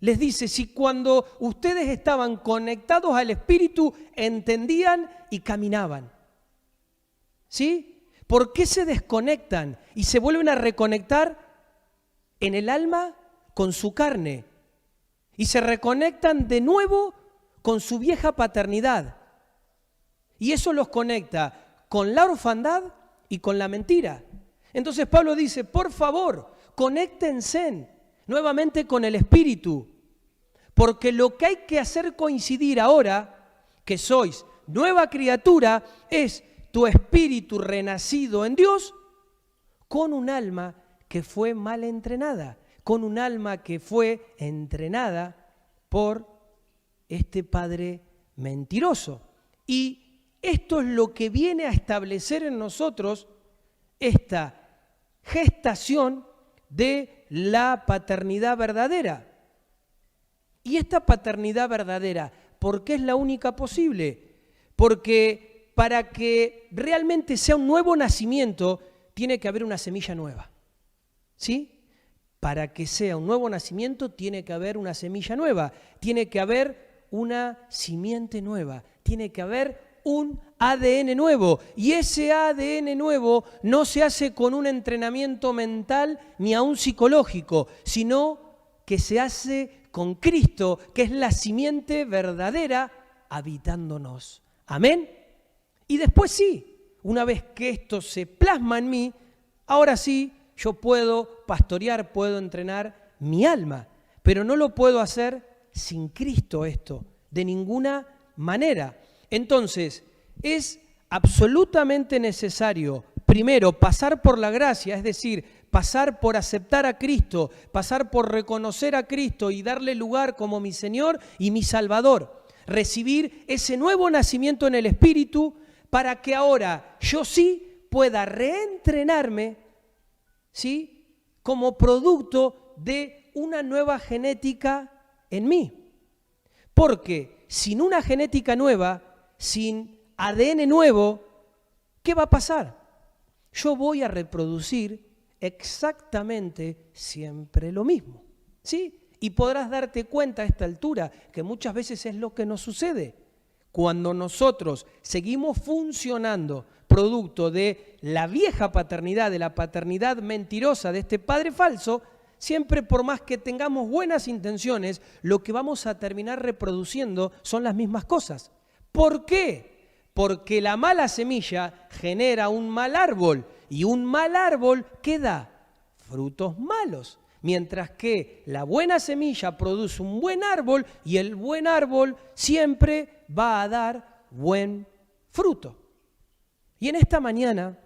Les dice, si cuando ustedes estaban conectados al espíritu, entendían y caminaban. ¿Sí? ¿Por qué se desconectan y se vuelven a reconectar en el alma con su carne? Y se reconectan de nuevo con su vieja paternidad. Y eso los conecta con la orfandad y con la mentira. Entonces Pablo dice, por favor, conéctense nuevamente con el espíritu, porque lo que hay que hacer coincidir ahora, que sois nueva criatura, es tu espíritu renacido en Dios con un alma que fue mal entrenada, con un alma que fue entrenada por este padre mentiroso. Y esto es lo que viene a establecer en nosotros esta gestación de la paternidad verdadera. Y esta paternidad verdadera, ¿por qué es la única posible? Porque para que realmente sea un nuevo nacimiento, tiene que haber una semilla nueva. ¿Sí? Para que sea un nuevo nacimiento, tiene que haber una semilla nueva, tiene que haber una simiente nueva, tiene que haber un ADN nuevo, y ese ADN nuevo no se hace con un entrenamiento mental ni aún psicológico, sino que se hace con Cristo, que es la simiente verdadera habitándonos. Amén. Y después sí, una vez que esto se plasma en mí, ahora sí yo puedo pastorear, puedo entrenar mi alma, pero no lo puedo hacer sin Cristo esto, de ninguna manera. Entonces, es absolutamente necesario, primero, pasar por la gracia, es decir, pasar por aceptar a Cristo, pasar por reconocer a Cristo y darle lugar como mi Señor y mi Salvador. Recibir ese nuevo nacimiento en el Espíritu para que ahora yo sí pueda reentrenarme, ¿sí?, como producto de una nueva genética en mí. Porque sin una genética nueva, sin ADN nuevo, ¿qué va a pasar? Yo voy a reproducir exactamente siempre lo mismo, ¿sí? Y podrás darte cuenta a esta altura que muchas veces es lo que nos sucede. Cuando nosotros seguimos funcionando producto de la vieja paternidad, de la paternidad mentirosa de este padre falso, siempre por más que tengamos buenas intenciones, lo que vamos a terminar reproduciendo son las mismas cosas. ¿Por qué? Porque la mala semilla genera un mal árbol y un mal árbol que da frutos malos, mientras que la buena semilla produce un buen árbol y el buen árbol siempre va a dar buen fruto. Y en esta mañana,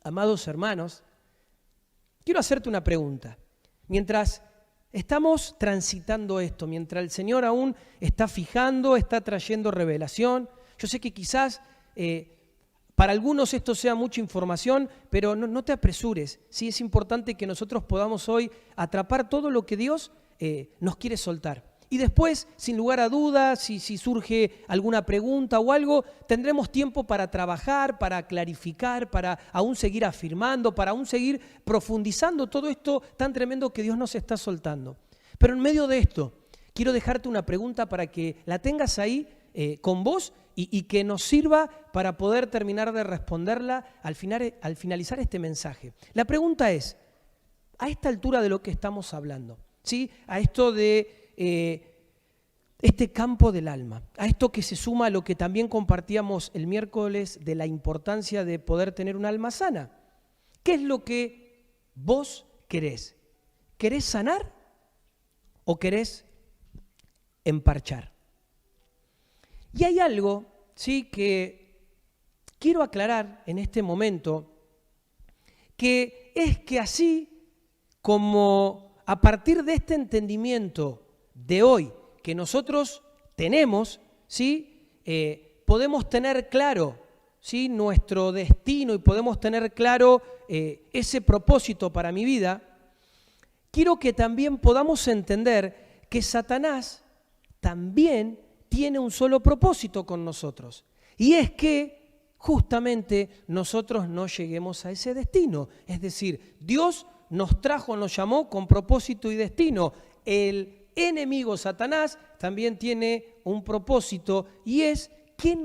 amados hermanos, quiero hacerte una pregunta. Mientras estamos transitando esto, mientras el Señor aún está fijando, está trayendo revelación, yo sé que quizás Para algunos esto sea mucha información, pero no te apresures. Sí, es importante que nosotros podamos hoy atrapar todo lo que Dios nos quiere soltar. Y después, sin lugar a dudas, si surge alguna pregunta o algo, tendremos tiempo para trabajar, para clarificar, para aún seguir afirmando, para aún seguir profundizando todo esto tan tremendo que Dios nos está soltando. Pero en medio de esto, quiero dejarte una pregunta para que la tengas ahí con vos y que nos sirva para poder terminar de responderla al finalizar este mensaje. La pregunta es, a esta altura de lo que estamos hablando, ¿sí? A esto de este campo del alma, a esto que se suma a lo que también compartíamos el miércoles de la importancia de poder tener un alma sana. ¿Qué es lo que vos querés? ¿Querés sanar o querés emparchar? Y hay algo, sí, que quiero aclarar en este momento, que es que así como a partir de este entendimiento de hoy que nosotros tenemos, ¿sí? Podemos tener claro, ¿sí? Nuestro destino y podemos tener claro ese propósito para mi vida, quiero que también podamos entender que Satanás también tiene un solo propósito con nosotros, y es que justamente nosotros no lleguemos a ese destino. Es decir, Dios nos trajo, nos llamó con propósito y destino. El enemigo Satanás también tiene un propósito, y es que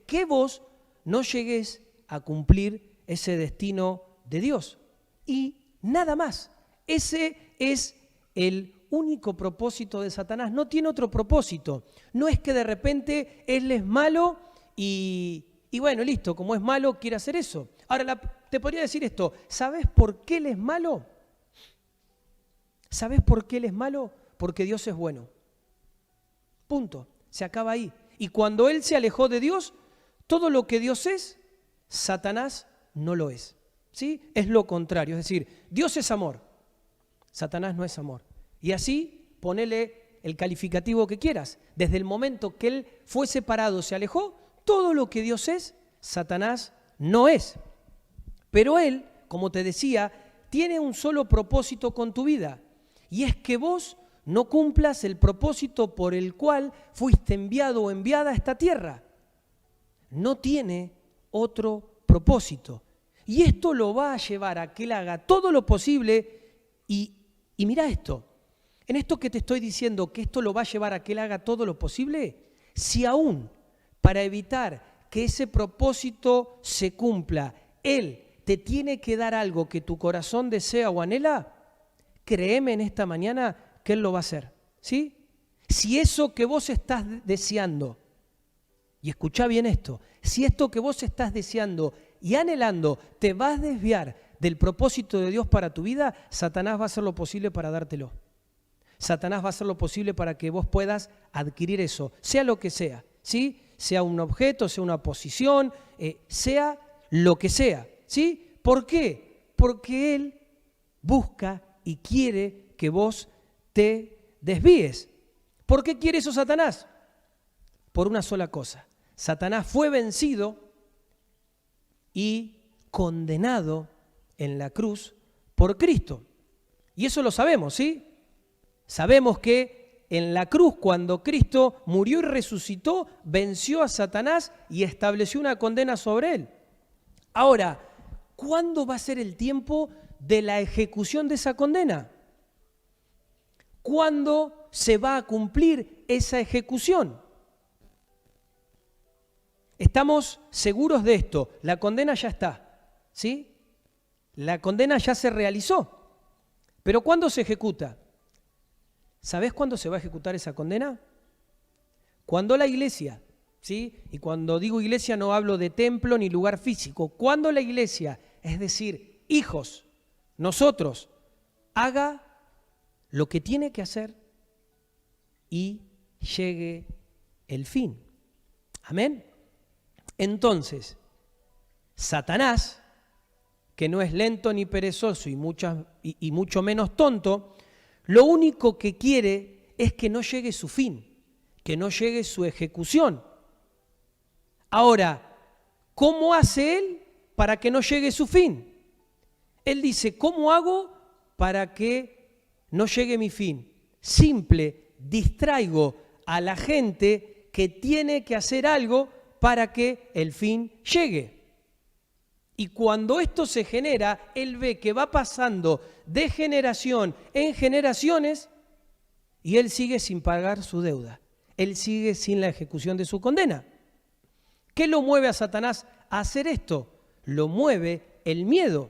que vos no llegues a cumplir ese destino de Dios. Y nada más. Ese es el único propósito de Satanás. No tiene otro propósito. No es que de repente él es malo y bueno, listo, como es malo quiere hacer eso. Ahora te podría decir esto, ¿sabes por qué él es malo? ¿Sabes por qué él es malo? Porque Dios es bueno. Punto. Se acaba ahí. Y cuando él se alejó de Dios, todo lo que Dios es, Satanás no lo es. ¿Sí? Es lo contrario. Es decir, Dios es amor. Satanás no es amor. Y así, ponele el calificativo que quieras. Desde el momento que él fue separado, se alejó, todo lo que Dios es, Satanás no es. Pero él, como te decía, tiene un solo propósito con tu vida. Y es que vos no cumplas el propósito por el cual fuiste enviado o enviada a esta tierra. No tiene otro propósito. Y esto lo va a llevar a que él haga todo lo posible. Y mira esto, en esto que te estoy diciendo, que esto lo va a llevar a que él haga todo lo posible, si aún para evitar que ese propósito se cumpla, él te tiene que dar algo que tu corazón desea o anhela, créeme en esta mañana que él lo va a hacer, ¿sí? Si eso que vos estás deseando, y escuchá bien esto, si esto que vos estás deseando y anhelando te va a desviar del propósito de Dios para tu vida, Satanás va a hacer lo posible para dártelo. Satanás va a hacer lo posible para que vos puedas adquirir eso, sea lo que sea, ¿sí? Sea un objeto, sea una posición, sea lo que sea, ¿sí? ¿Por qué? Porque él busca y quiere que vos te desvíes. ¿Por qué quiere eso Satanás? Por una sola cosa. Satanás fue vencido y condenado en la cruz por Cristo. Y eso lo sabemos, ¿sí? Sabemos que en la cruz, cuando Cristo murió y resucitó, venció a Satanás y estableció una condena sobre él. Ahora, ¿cuándo va a ser el tiempo de la ejecución de esa condena? ¿Cuándo se va a cumplir esa ejecución? Estamos seguros de esto, la condena ya está, ¿sí? La condena ya se realizó, pero ¿cuándo se ejecuta? ¿Sabés cuándo se va a ejecutar esa condena? Cuando la iglesia, ¿sí? Y cuando digo iglesia no hablo de templo ni lugar físico, cuando la iglesia, es decir, hijos, nosotros, haga lo que tiene que hacer y llegue el fin. Amén. Entonces, Satanás, que no es lento ni perezoso y mucho menos tonto, lo único que quiere es que no llegue su fin, que no llegue su ejecución. Ahora, ¿cómo hace él para que no llegue su fin? Él dice, ¿cómo hago para que no llegue mi fin? Simple, distraigo a la gente que tiene que hacer algo para que el fin llegue. Y cuando esto se genera, él ve que va pasando de generación en generaciones y él sigue sin pagar su deuda. Él sigue sin la ejecución de su condena. ¿Qué lo mueve a Satanás a hacer esto? Lo mueve el miedo.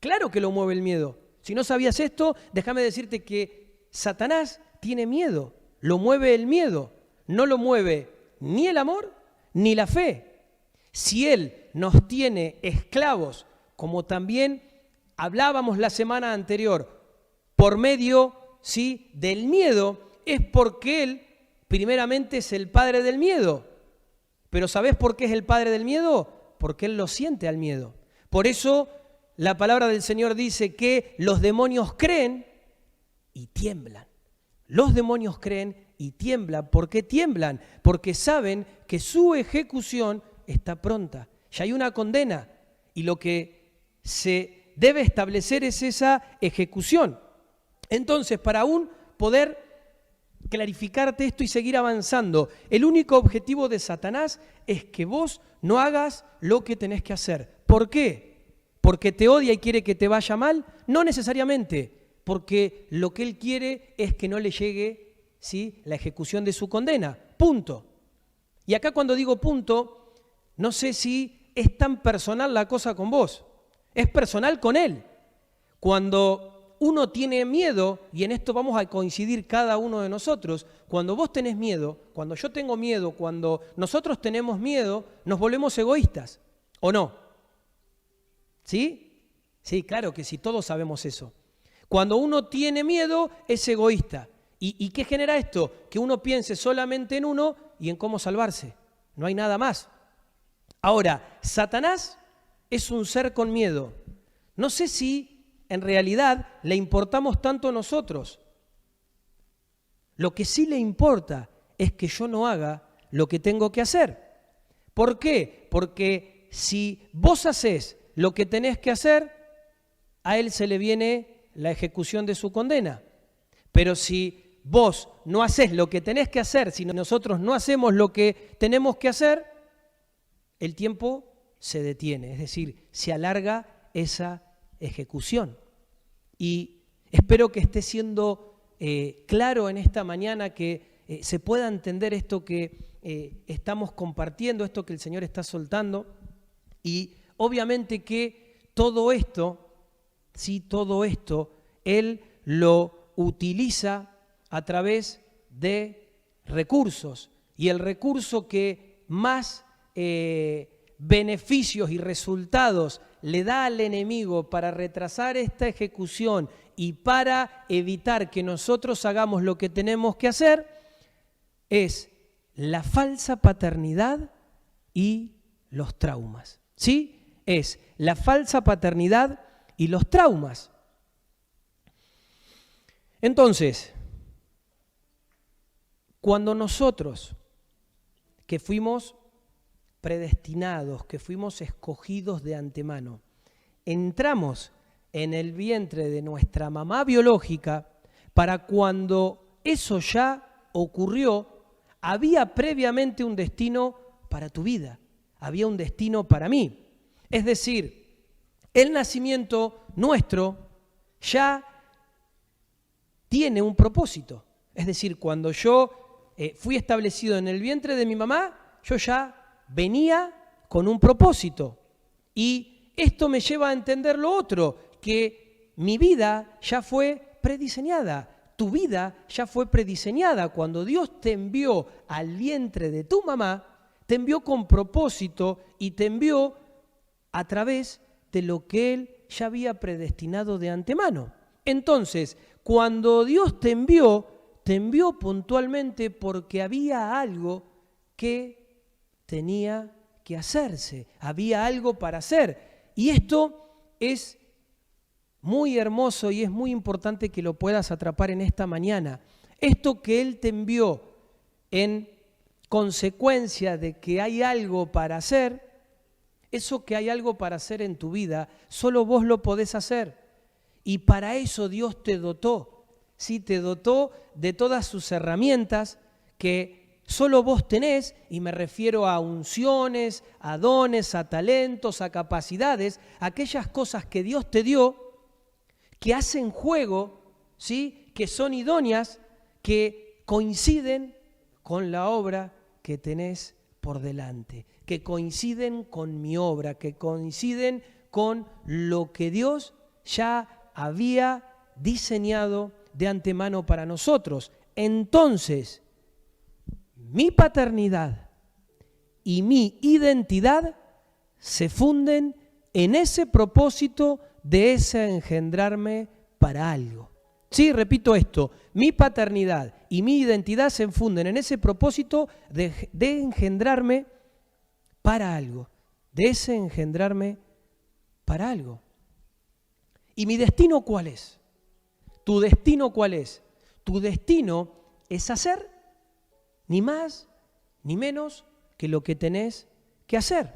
Claro que lo mueve el miedo. Si no sabías esto, déjame decirte que Satanás tiene miedo. Lo mueve el miedo. No lo mueve ni el amor ni la fe. Si él nos tiene esclavos, como también hablábamos la semana anterior, por medio, ¿sí?, del miedo, es porque él primeramente es el padre del miedo. Pero ¿sabés por qué es el padre del miedo? Porque él lo siente al miedo. Por eso la palabra del Señor dice que los demonios creen y tiemblan. Los demonios creen y tiemblan. ¿Por qué tiemblan? Porque saben que su ejecución está pronta. Ya hay una condena y lo que se debe establecer es esa ejecución. Entonces, para aún poder clarificarte esto y seguir avanzando, el único objetivo de Satanás es que vos no hagas lo que tenés que hacer. ¿Por qué? ¿Porque te odia y quiere que te vaya mal? No necesariamente, porque lo que él quiere es que no le llegue, ¿sí?, la ejecución de su condena. Punto. Y acá cuando digo punto, no sé si es tan personal la cosa con vos. Es personal con él. Cuando uno tiene miedo, y en esto vamos a coincidir cada uno de nosotros, cuando vos tenés miedo, cuando yo tengo miedo, cuando nosotros tenemos miedo, nos volvemos egoístas, ¿o no? ¿Sí? Sí, claro que sí, todos sabemos eso. Cuando uno tiene miedo, es egoísta. ¿Y qué genera esto? Que uno piense solamente en uno y en cómo salvarse. No hay nada más. Ahora, Satanás es un ser con miedo. No sé si en realidad le importamos tanto a nosotros. Lo que sí le importa es que yo no haga lo que tengo que hacer. ¿Por qué? Porque si vos hacés lo que tenés que hacer, a él se le viene la ejecución de su condena. Pero si vos no hacés lo que tenés que hacer, si nosotros no hacemos lo que tenemos que hacer, el tiempo se detiene, es decir, se alarga esa ejecución. Y espero que esté siendo claro en esta mañana, que se pueda entender esto que estamos compartiendo, esto que el Señor está soltando. Y obviamente que todo esto, sí, todo esto, Él lo utiliza a través de recursos. Y el recurso que más beneficios y resultados le da al enemigo para retrasar esta ejecución y para evitar que nosotros hagamos lo que tenemos que hacer, es la falsa paternidad y los traumas. ¿Sí? Es la falsa paternidad y los traumas. Entonces, cuando nosotros, que fuimos predestinados, que fuimos escogidos de antemano, entramos en el vientre de nuestra mamá biológica, para cuando eso ya ocurrió, había previamente un destino para tu vida, había un destino para mí. Es decir, el nacimiento nuestro ya tiene un propósito. Es decir, cuando yo fui establecido en el vientre de mi mamá, yo ya venía con un propósito. Y esto me lleva a entender lo otro, que mi vida ya fue prediseñada. Tu vida ya fue prediseñada. Cuando Dios te envió al vientre de tu mamá, te envió con propósito y te envió a través de lo que Él ya había predestinado de antemano. Entonces, cuando Dios te envió puntualmente porque había algo que tenía que hacerse, había algo para hacer. Y esto es muy hermoso y es muy importante que lo puedas atrapar en esta mañana. Esto que Él te envió en consecuencia de que hay algo para hacer, Eso que hay algo para hacer en tu vida, solo vos lo podés hacer. Y para eso Dios te dotó. Sí, te dotó de todas sus herramientas que solo vos tenés, y me refiero a unciones, a dones, a talentos, a capacidades, aquellas cosas que Dios te dio, que hacen juego, ¿sí? Que son idóneas, que coinciden con la obra que tenés por delante, que coinciden con mi obra, que coinciden con lo que Dios ya había diseñado de antemano para nosotros. Entonces, mi paternidad y mi identidad se funden en ese propósito de ese engendrarme para algo. Sí, repito esto, mi paternidad y mi identidad se funden en ese propósito de engendrarme para algo, de ese engendrarme para algo. ¿Y mi destino cuál es? ¿Tu destino cuál es? Tu destino es hacer ni más ni menos que lo que tenés que hacer.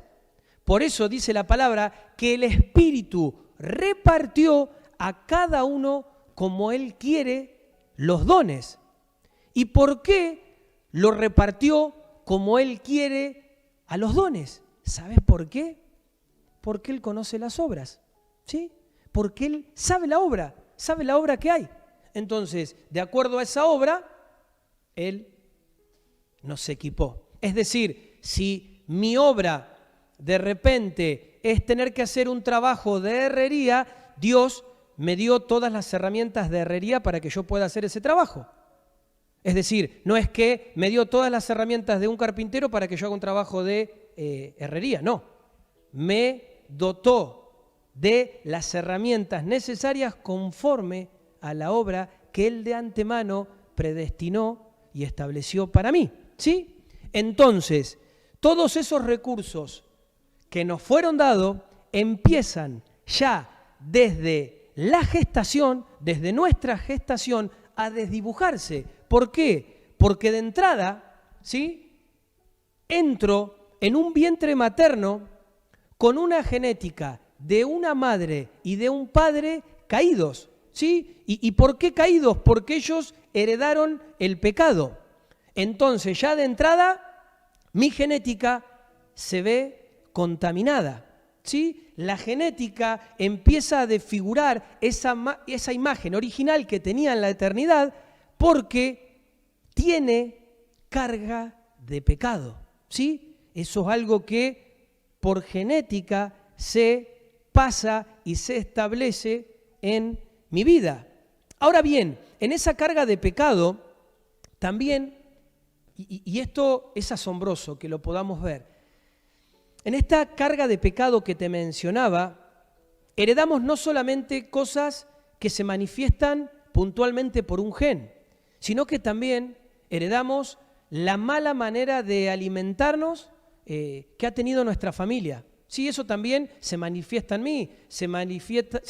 Por eso dice la palabra que el Espíritu repartió a cada uno como Él quiere los dones. ¿Y por qué lo repartió como Él quiere a los dones? ¿Sabes por qué? Porque Él conoce las obras, ¿sí? Porque Él sabe la obra que hay. Entonces, de acuerdo a esa obra, Él nos equipó. Es decir, si mi obra de repente es tener que hacer un trabajo de herrería, Dios me dio todas las herramientas de herrería para que yo pueda hacer ese trabajo. Es decir, no es que me dio todas las herramientas de un carpintero para que yo haga un trabajo de herrería, no. Me dotó de las herramientas necesarias conforme a la obra que Él de antemano predestinó y estableció para mí, ¿sí? Entonces, todos esos recursos que nos fueron dados empiezan ya desde la gestación, desde nuestra gestación, a desdibujarse. ¿Por qué? Porque de entrada, ¿sí?, entro en un vientre materno con una genética de una madre y de un padre caídos, ¿sí? ¿Y por qué caídos? Porque ellos heredaron el pecado. Entonces, ya de entrada, mi genética se ve contaminada, ¿sí? La genética empieza a desfigurar esa imagen original que tenía en la eternidad porque tiene carga de pecado, ¿sí? Eso es algo que por genética se pasa y se establece en mi vida. Ahora bien, en esa carga de pecado también, y esto es asombroso que lo podamos ver, en esta carga de pecado que te mencionaba, heredamos no solamente cosas que se manifiestan puntualmente por un gen, sino que también heredamos la mala manera de alimentarnos que ha tenido nuestra familia. Sí, eso también se manifiesta en mí, se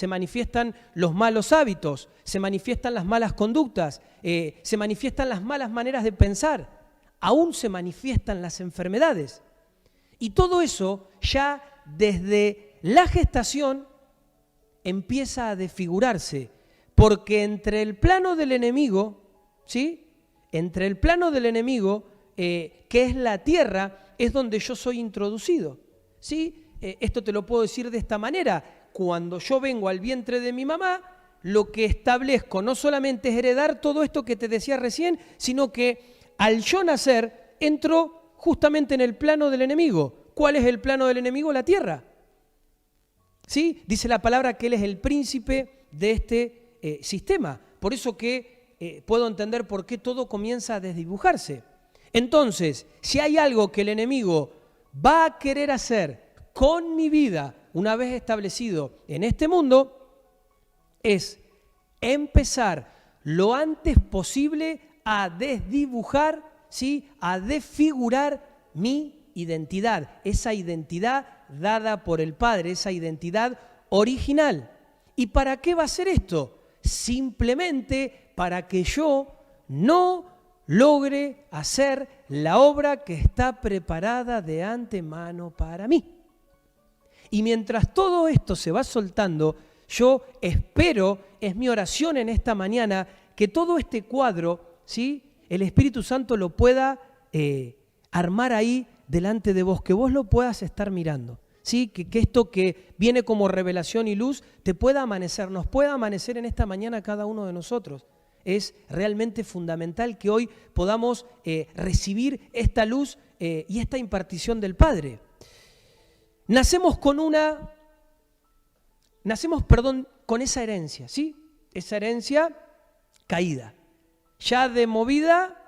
manifiestan los malos hábitos, se manifiestan las malas conductas, se manifiestan las malas maneras de pensar, aún se manifiestan las enfermedades. Y todo eso ya desde la gestación empieza a desfigurarse, porque entre el plano del enemigo, ¿sí?, entre el plano del enemigo, que es la tierra, es donde yo soy introducido, ¿sí? Esto te lo puedo decir de esta manera: cuando yo vengo al vientre de mi mamá, lo que establezco no solamente es heredar todo esto que te decía recién, sino que al yo nacer entro justamente en el plano del enemigo. ¿Cuál es el plano del enemigo? La tierra, ¿sí? Dice la palabra que él es el príncipe de este sistema. Por eso que puedo entender por qué todo comienza a desdibujarse. Entonces, si hay algo que el enemigo va a querer hacer con mi vida una vez establecido en este mundo, es empezar lo antes posible a desdibujar, ¿sí?, a desfigurar mi identidad, esa identidad dada por el Padre, esa identidad original. ¿Y para qué va a hacer esto? Simplemente para que yo no logre hacer la obra que está preparada de antemano para mí. Y mientras todo esto se va soltando, yo espero, es mi oración en esta mañana, que todo este cuadro, ¿sí?, el Espíritu Santo lo pueda armar ahí delante de vos, que vos lo puedas estar mirando. ¿Sí? Que esto que viene como revelación y luz te pueda amanecer, nos pueda amanecer en esta mañana cada uno de nosotros. Es realmente fundamental que hoy podamos recibir esta luz y esta impartición del Padre. Nacemos con esa herencia, ¿sí? Esa herencia caída. Ya de movida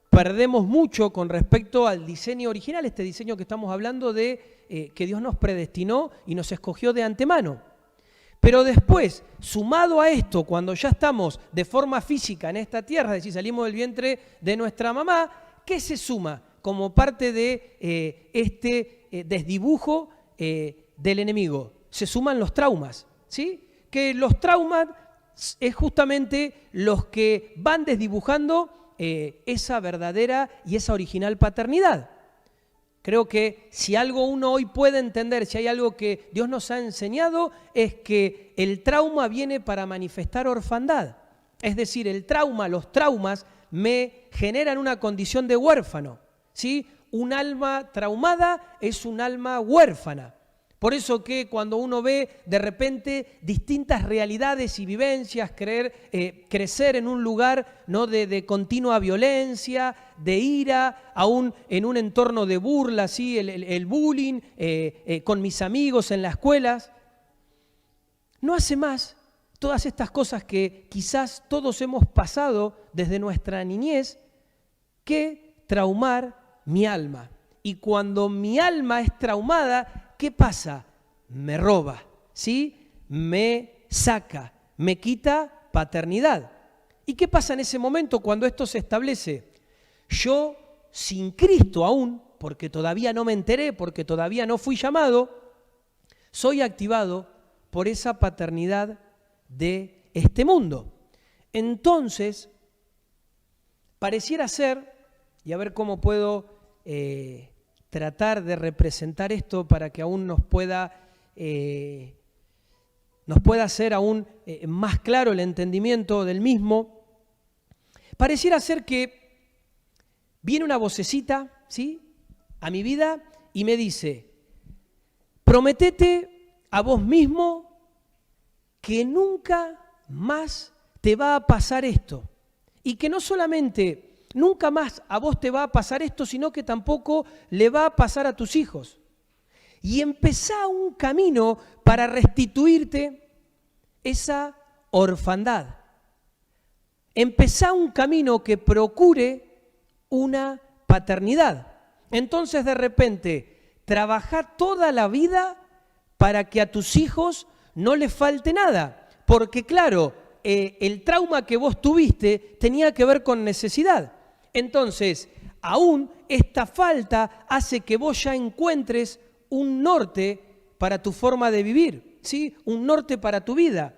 perdemos mucho con respecto al diseño original, este diseño que estamos hablando de que Dios nos predestinó y nos escogió de antemano. Pero después, sumado a esto, cuando ya estamos de forma física en esta tierra, es decir, salimos del vientre de nuestra mamá, ¿qué se suma como parte de este desdibujo del enemigo? Se suman los traumas, ¿sí? Que los traumas es justamente los que van desdibujando esa verdadera y esa original paternidad. Creo que si algo uno hoy puede entender, si hay algo que Dios nos ha enseñado, es que el trauma viene para manifestar orfandad. Es decir, los traumas me generan una condición de huérfano, ¿sí? Un alma traumada es un alma huérfana. Por eso que cuando uno ve de repente distintas realidades y vivencias, crecer en un lugar, ¿no?, de continua violencia, de ira, aún en un entorno de burla, ¿sí?, el bullying, con mis amigos en las escuelas, no hace más todas estas cosas que quizás todos hemos pasado desde nuestra niñez que traumar mi alma. Y cuando mi alma es traumada, ¿qué pasa? Me roba, ¿sí? Me saca, me quita paternidad. ¿Y qué pasa en ese momento cuando esto se establece? Yo, sin Cristo aún, porque todavía no me enteré, porque todavía no fui llamado, soy activado por esa paternidad de este mundo. Entonces, pareciera ser, y a ver cómo puedo tratar de representar esto para que aún nos pueda ser aún más claro el entendimiento del mismo. Pareciera ser que viene una vocecita, ¿sí?, a mi vida y me dice: prometete a vos mismo que nunca más te va a pasar esto, y que no solamente nunca más a vos te va a pasar esto, sino que tampoco le va a pasar a tus hijos. Y empezá un camino para restituirte esa orfandad. Empezá un camino que procure una paternidad. Entonces, de repente, trabajá toda la vida para que a tus hijos no les falte nada. Porque, claro, el trauma que vos tuviste tenía que ver con necesidad. Entonces, aún esta falta hace que vos ya encuentres un norte para tu forma de vivir, ¿sí? Un norte para tu vida.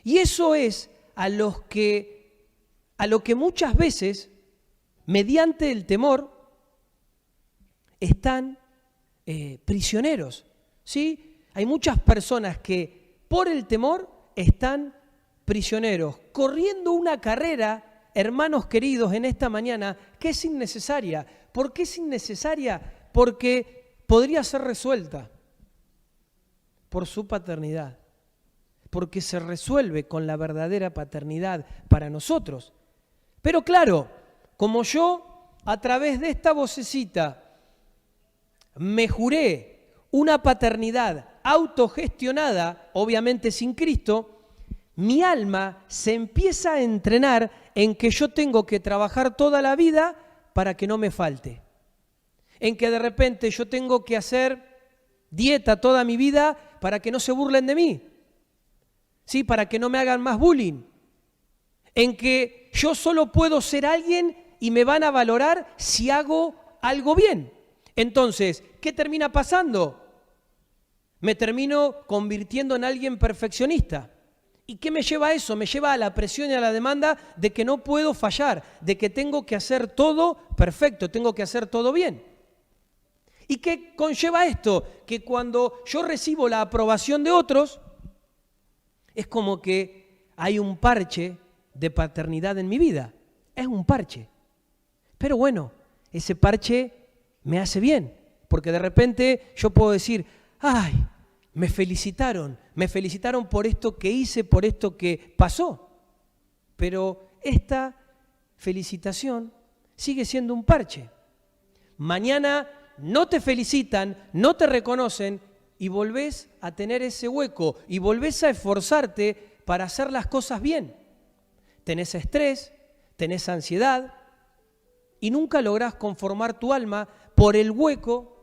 Y eso es a lo que muchas veces, mediante el temor, están prisioneros, ¿sí? Hay muchas personas que por el temor están prisioneros, corriendo una carrera, hermanos queridos, en esta mañana, que es innecesaria. ¿Por qué es innecesaria? Porque podría ser resuelta por su paternidad, porque se resuelve con la verdadera paternidad para nosotros. Pero claro, como yo a través de esta vocecita me juré una paternidad autogestionada, obviamente sin Cristo, mi alma se empieza a entrenar en que yo tengo que trabajar toda la vida para que no me falte. En que de repente yo tengo que hacer dieta toda mi vida para que no se burlen de mí, ¿sí? Para que no me hagan más bullying. En que yo solo puedo ser alguien y me van a valorar si hago algo bien. Entonces, ¿qué termina pasando? Me termino convirtiendo en alguien perfeccionista. ¿Y qué me lleva a eso? Me lleva a la presión y a la demanda de que no puedo fallar, de que tengo que hacer todo perfecto, tengo que hacer todo bien. ¿Y qué conlleva esto? Que cuando yo recibo la aprobación de otros, es como que hay un parche de paternidad en mi vida. Es un parche. Pero bueno, ese parche me hace bien, porque de repente yo puedo decir, ¡ay! Me felicitaron por esto que hice, por esto que pasó. Pero esta felicitación sigue siendo un parche. Mañana no te felicitan, no te reconocen y volvés a tener ese hueco y volvés a esforzarte para hacer las cosas bien. Tenés estrés, tenés ansiedad y nunca lográs conformar tu alma por el hueco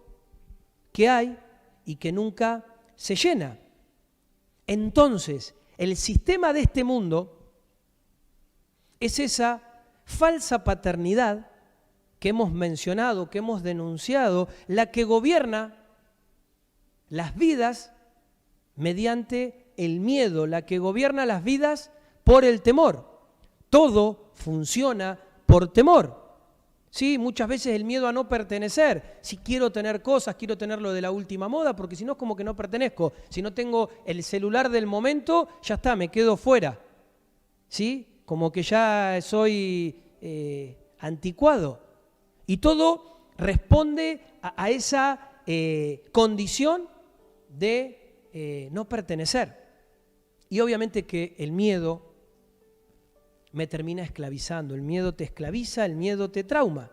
que hay y que nunca se llena. Entonces, el sistema de este mundo es esa falsa paternidad que hemos mencionado, que hemos denunciado, la que gobierna las vidas mediante el miedo, la que gobierna las vidas por el temor. Todo funciona por temor. Sí, muchas veces el miedo a no pertenecer. Si quiero tener cosas, quiero tener lo de la última moda, porque si no es como que no pertenezco. Si no tengo el celular del momento, ya está, me quedo fuera. ¿Sí? Como que ya soy anticuado. Y todo responde a esa condición de no pertenecer. Y obviamente que el miedo me termina esclavizando. El miedo te esclaviza, el miedo te trauma.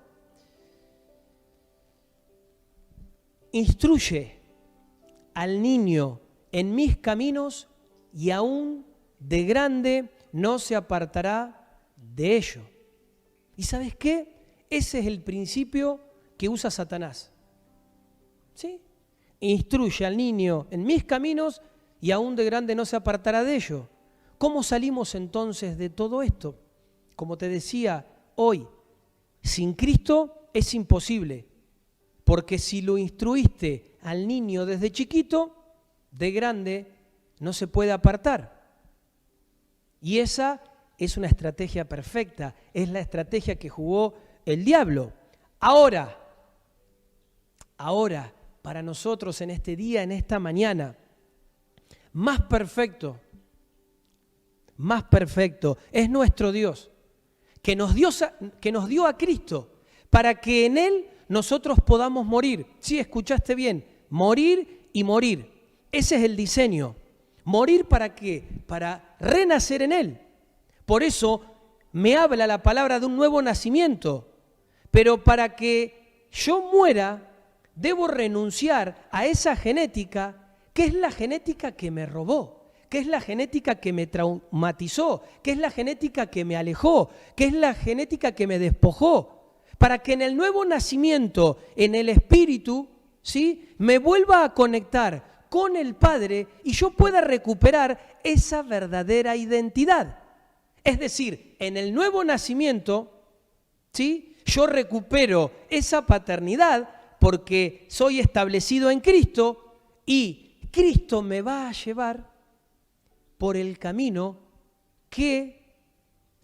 Instruye al niño en mis caminos y aún de grande no se apartará de ello. ¿Y sabes qué? Ese es el principio que usa Satanás. ¿Sí? Instruye al niño en mis caminos y aún de grande no se apartará de ello. ¿Cómo salimos entonces de todo esto? Como te decía hoy, sin Cristo es imposible, porque si lo instruiste al niño desde chiquito, de grande no se puede apartar. Y esa es una estrategia perfecta, es la estrategia que jugó el diablo. Ahora, para nosotros en este día, en esta mañana, más perfecto es nuestro Dios, que nos dio a Cristo para que en Él nosotros podamos morir. Sí, escuchaste bien, morir y morir. Ese es el diseño. ¿Morir para qué? Para renacer en Él. Por eso me habla la palabra de un nuevo nacimiento. Pero para que yo muera, debo renunciar a esa genética, que es la genética que me robó, que es la genética que me traumatizó, que es la genética que me alejó, que es la genética que me despojó, para que en el nuevo nacimiento, en el Espíritu, ¿sí?, me vuelva a conectar con el Padre y yo pueda recuperar esa verdadera identidad. Es decir, en el nuevo nacimiento, ¿sí?, yo recupero esa paternidad porque soy establecido en Cristo y Cristo me va a llevar por el camino que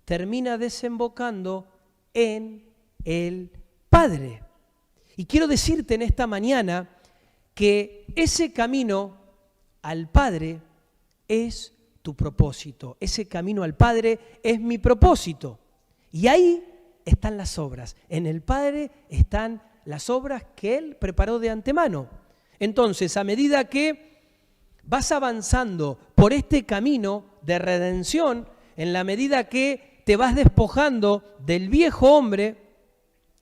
termina desembocando en el Padre. Y quiero decirte en esta mañana que ese camino al Padre es tu propósito. Ese camino al Padre es mi propósito. Y ahí están las obras. En el Padre están las obras que Él preparó de antemano. Entonces, a medida que vas avanzando por este camino de redención, en la medida que te vas despojando del viejo hombre,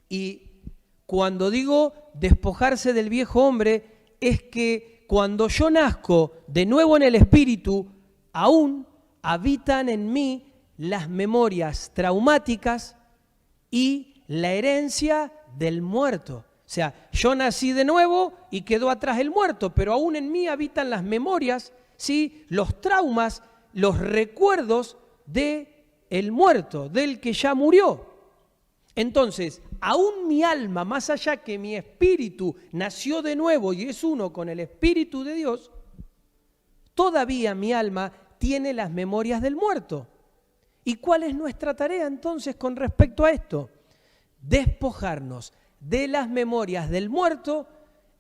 y cuando digo despojarse del viejo hombre, es que cuando yo nazco de nuevo en el Espíritu, aún habitan en mí las memorias traumáticas y la herencia del muerto. O sea, yo nací de nuevo y quedó atrás el muerto, pero aún en mí habitan las memorias, ¿sí?, los traumas, los recuerdos del muerto, del que ya murió. Entonces, aún mi alma, más allá que mi espíritu nació de nuevo y es uno con el Espíritu de Dios, todavía mi alma tiene las memorias del muerto. ¿Y cuál es nuestra tarea entonces con respecto a esto? Despojarnos de las memorias del muerto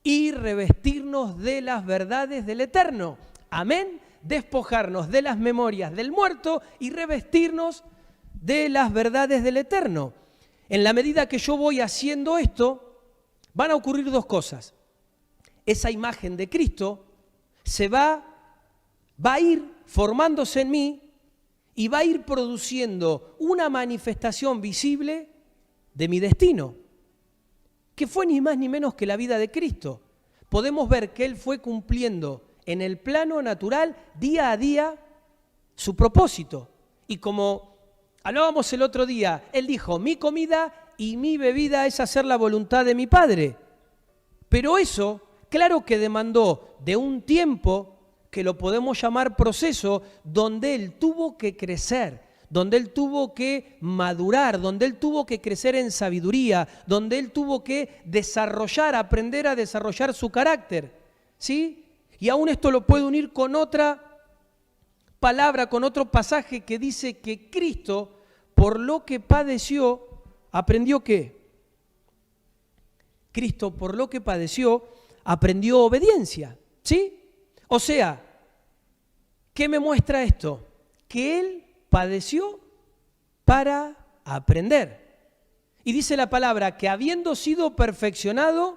y revestirnos de las verdades del Eterno. Amén. Despojarnos de las memorias del muerto y revestirnos de las verdades del Eterno. En la medida que yo voy haciendo esto, van a ocurrir dos cosas. Esa imagen de Cristo va a ir formándose en mí y va a ir produciendo una manifestación visible de mi destino, que fue ni más ni menos que la vida de Cristo. Podemos ver que Él fue cumpliendo en el plano natural, día a día, su propósito. Y como hablábamos el otro día, Él dijo, mi comida y mi bebida es hacer la voluntad de mi Padre. Pero eso, claro que demandó de un tiempo que lo podemos llamar proceso, donde Él tuvo que crecer, donde Él tuvo que madurar, donde Él tuvo que crecer en sabiduría, donde Él tuvo que desarrollar, aprender a desarrollar su carácter, ¿sí? Y aún esto lo puedo unir con otra palabra, con otro pasaje que dice que Cristo, por lo que padeció, ¿aprendió qué? Cristo, por lo que padeció, aprendió obediencia, ¿sí? O sea, ¿qué me muestra esto? Que Él padeció para aprender. Y dice la palabra que habiendo sido perfeccionado,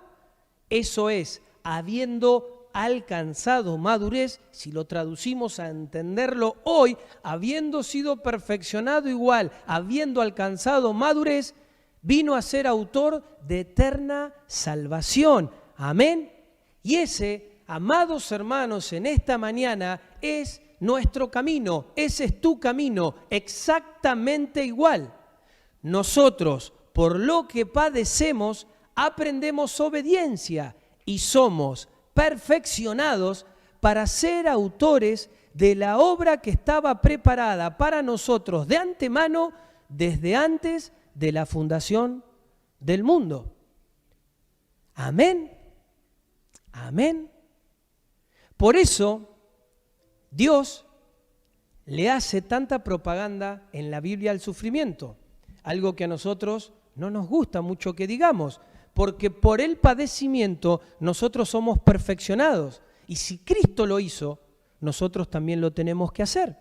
eso es, habiendo alcanzado madurez, si lo traducimos a entenderlo hoy, habiendo sido perfeccionado igual, habiendo alcanzado madurez, vino a ser autor de eterna salvación. Amén. Y ese, amados hermanos, en esta mañana es nuestro camino, ese es tu camino, exactamente igual. Nosotros, por lo que padecemos, aprendemos obediencia y somos perfeccionados para ser autores de la obra que estaba preparada para nosotros de antemano desde antes de la fundación del mundo. Amén. Amén. Por eso Dios le hace tanta propaganda en la Biblia al sufrimiento, algo que a nosotros no nos gusta mucho que digamos, porque por el padecimiento nosotros somos perfeccionados. Y si Cristo lo hizo, nosotros también lo tenemos que hacer.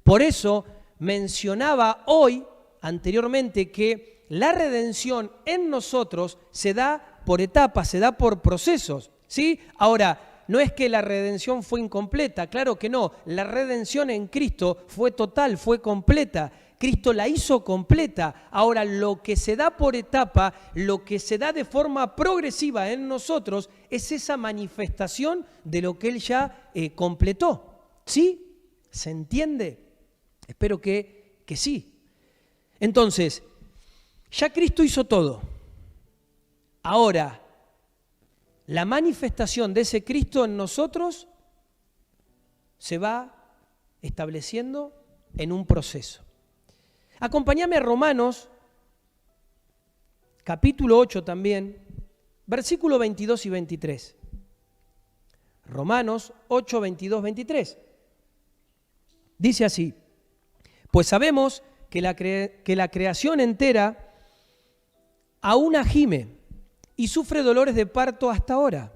Por eso mencionaba hoy, anteriormente, que la redención en nosotros se da por etapas, se da por procesos, ¿sí? Ahora, no es que la redención fue incompleta, claro que no. La redención en Cristo fue total, fue completa. Cristo la hizo completa. Ahora, lo que se da por etapa, lo que se da de forma progresiva en nosotros, es esa manifestación de lo que Él ya completó. ¿Sí? ¿Se entiende? Espero que sí. Entonces, ya Cristo hizo todo. Ahora, la manifestación de ese Cristo en nosotros se va estableciendo en un proceso. Acompáñame a Romanos, capítulo 8 también, versículo 22 y 23. Romanos 8, 22, 23. Dice así, pues sabemos que la creación entera aún gime y sufre dolores de parto hasta ahora.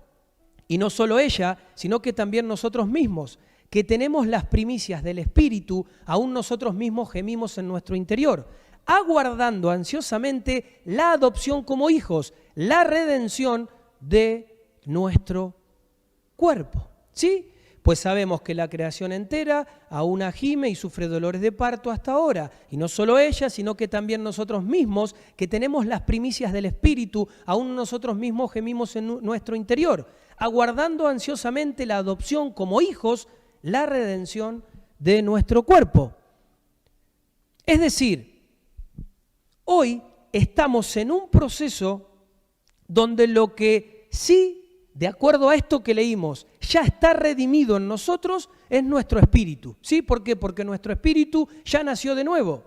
Y no solo ella, sino que también nosotros mismos, que tenemos las primicias del Espíritu, aún nosotros mismos gemimos en nuestro interior, aguardando ansiosamente la adopción como hijos, la redención de nuestro cuerpo. ¿Sí? Pues sabemos que la creación entera aún gime y sufre dolores de parto hasta ahora. Y no solo ella, sino que también nosotros mismos, que tenemos las primicias del Espíritu, aún nosotros mismos gemimos en nuestro interior, aguardando ansiosamente la adopción como hijos, la redención de nuestro cuerpo. Es decir, hoy estamos en un proceso donde lo que sí, de acuerdo a esto que leímos, ya está redimido en nosotros, es nuestro espíritu. ¿Sí? ¿Por qué? Porque nuestro espíritu ya nació de nuevo.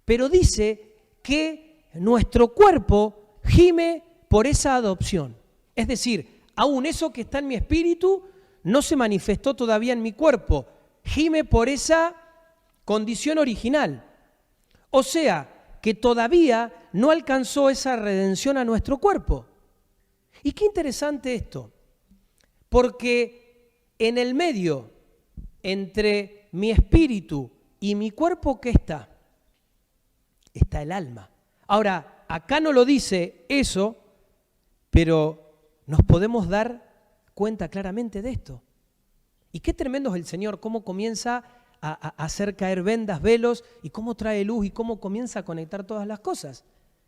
Pero dice que nuestro cuerpo gime por esa adopción. Es decir, aún eso que está en mi espíritu no se manifestó todavía en mi cuerpo. Gime por esa condición original. O sea, que todavía no alcanzó esa redención a nuestro cuerpo. Y qué interesante esto, porque en el medio, entre mi espíritu y mi cuerpo, ¿qué está? Está el alma. Ahora, acá no lo dice eso, pero nos podemos dar cuenta claramente de esto. Y qué tremendo es el Señor, cómo comienza a hacer caer vendas, velos, y cómo trae luz y cómo comienza a conectar todas las cosas,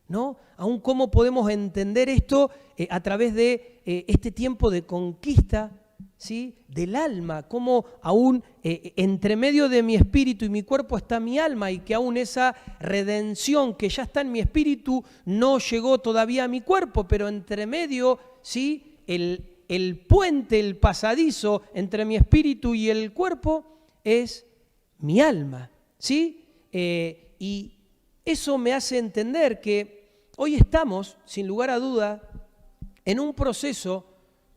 ¿no? Aún cómo podemos entender esto a través de este tiempo de conquista, ¿sí?, del alma, cómo aún entre medio de mi espíritu y mi cuerpo está mi alma, y que aún esa redención que ya está en mi espíritu no llegó todavía a mi cuerpo, pero entre medio, ¿sí?, el puente, el pasadizo entre mi espíritu y el cuerpo es mi alma, ¿sí? Y eso me hace entender que hoy estamos, sin lugar a duda, en un proceso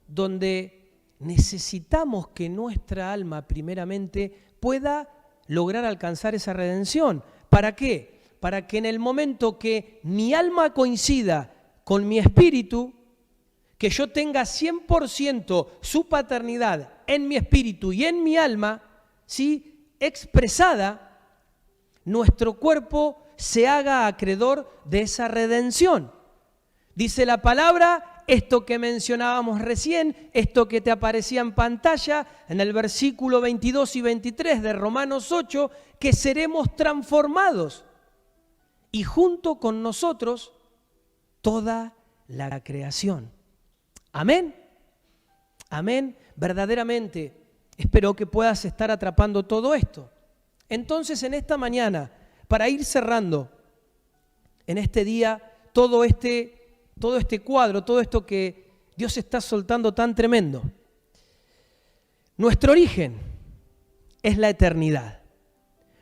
donde necesitamos que nuestra alma primeramente pueda lograr alcanzar esa redención. ¿Para qué? Para que en el momento que mi alma coincida con mi espíritu, que yo tenga 100% su paternidad en mi espíritu y en mi alma, ¿sí?, expresada, nuestro cuerpo se haga acreedor de esa redención. Dice la palabra, esto que mencionábamos recién, esto que te aparecía en pantalla, en el versículo 22 y 23 de Romanos 8, que seremos transformados y junto con nosotros toda la creación. Amén. Amén. Verdaderamente espero que puedas estar atrapando todo esto. Entonces, en esta mañana, para ir cerrando en este día todo este cuadro, todo esto que Dios está soltando tan tremendo. Nuestro origen es la eternidad.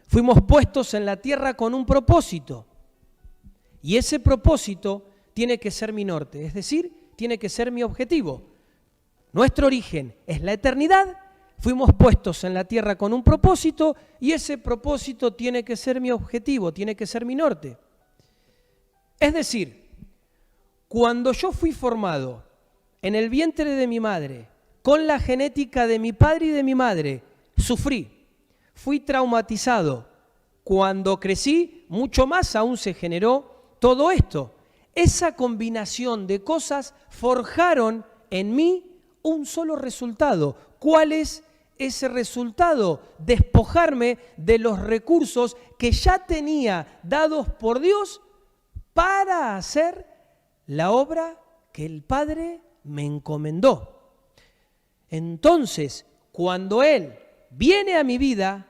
Fuimos puestos en la tierra con un propósito, y ese propósito tiene que ser mi norte, es decir, tiene que ser mi objetivo. Nuestro origen es la eternidad, fuimos puestos en la tierra con un propósito, y ese propósito tiene que ser mi objetivo, tiene que ser mi norte. Es decir, cuando yo fui formado en el vientre de mi madre, con la genética de mi padre y de mi madre, sufrí, fui traumatizado. Cuando crecí, mucho más aún se generó todo esto. Esa combinación de cosas forjaron en mí un solo resultado. ¿Cuál es ese resultado? Despojarme de los recursos que ya tenía dados por Dios para hacer la obra que el Padre me encomendó. Entonces, cuando Él viene a mi vida,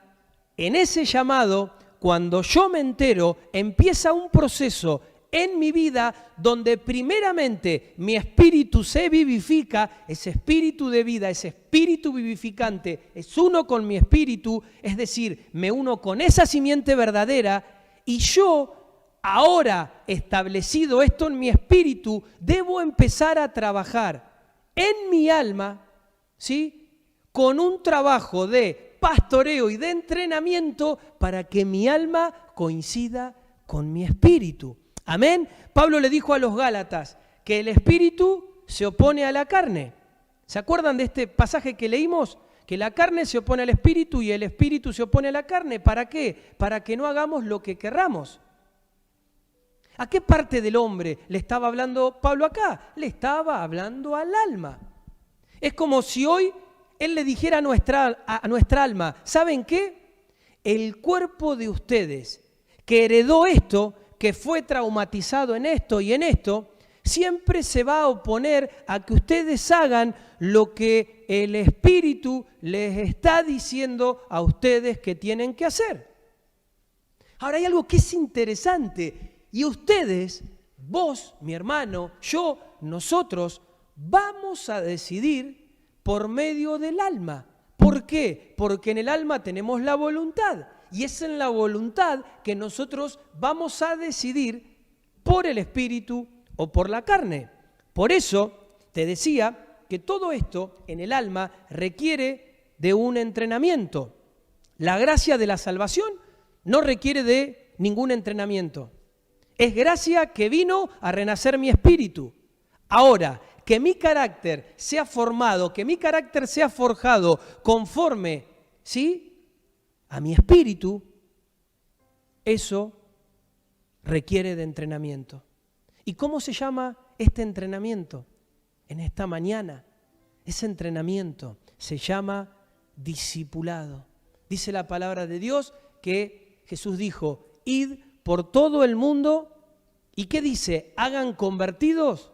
en ese llamado, cuando yo me entero, empieza un proceso en mi vida donde primeramente mi espíritu se vivifica, ese espíritu de vida, ese espíritu vivificante es uno con mi espíritu, es decir, me uno con esa simiente verdadera, y yo, ahora establecido esto en mi espíritu, debo empezar a trabajar en mi alma, ¿sí?, con un trabajo de pastoreo y de entrenamiento para que mi alma coincida con mi espíritu. Amén. Pablo le dijo a los Gálatas que el espíritu se opone a la carne. ¿Se acuerdan de este pasaje que leímos? Que la carne se opone al espíritu y el espíritu se opone a la carne. ¿Para qué? Para que no hagamos lo que querramos. ¿A qué parte del hombre le estaba hablando Pablo acá? Le estaba hablando al alma. Es como si hoy él le dijera a nuestra alma, ¿saben qué? El cuerpo de ustedes que heredó esto, que fue traumatizado en esto y en esto, siempre se va a oponer a que ustedes hagan lo que el Espíritu les está diciendo a ustedes que tienen que hacer. Ahora hay algo que es interesante, y ustedes, vos, mi hermano, yo, nosotros, vamos a decidir por medio del alma. ¿Por qué? Porque en el alma tenemos la voluntad. Y es en la voluntad que nosotros vamos a decidir por el espíritu o por la carne. Por eso te decía que todo esto en el alma requiere de un entrenamiento. La gracia de la salvación no requiere de ningún entrenamiento. Es gracia que vino a renacer mi espíritu. Ahora, que mi carácter sea formado, que mi carácter sea forjado conforme, ¿sí?, a mi espíritu, eso requiere de entrenamiento. ¿Y cómo se llama este entrenamiento? En esta mañana, ese entrenamiento se llama discipulado. Dice la palabra de Dios que Jesús dijo, id por todo el mundo, ¿y qué dice? ¿Hagan convertidos?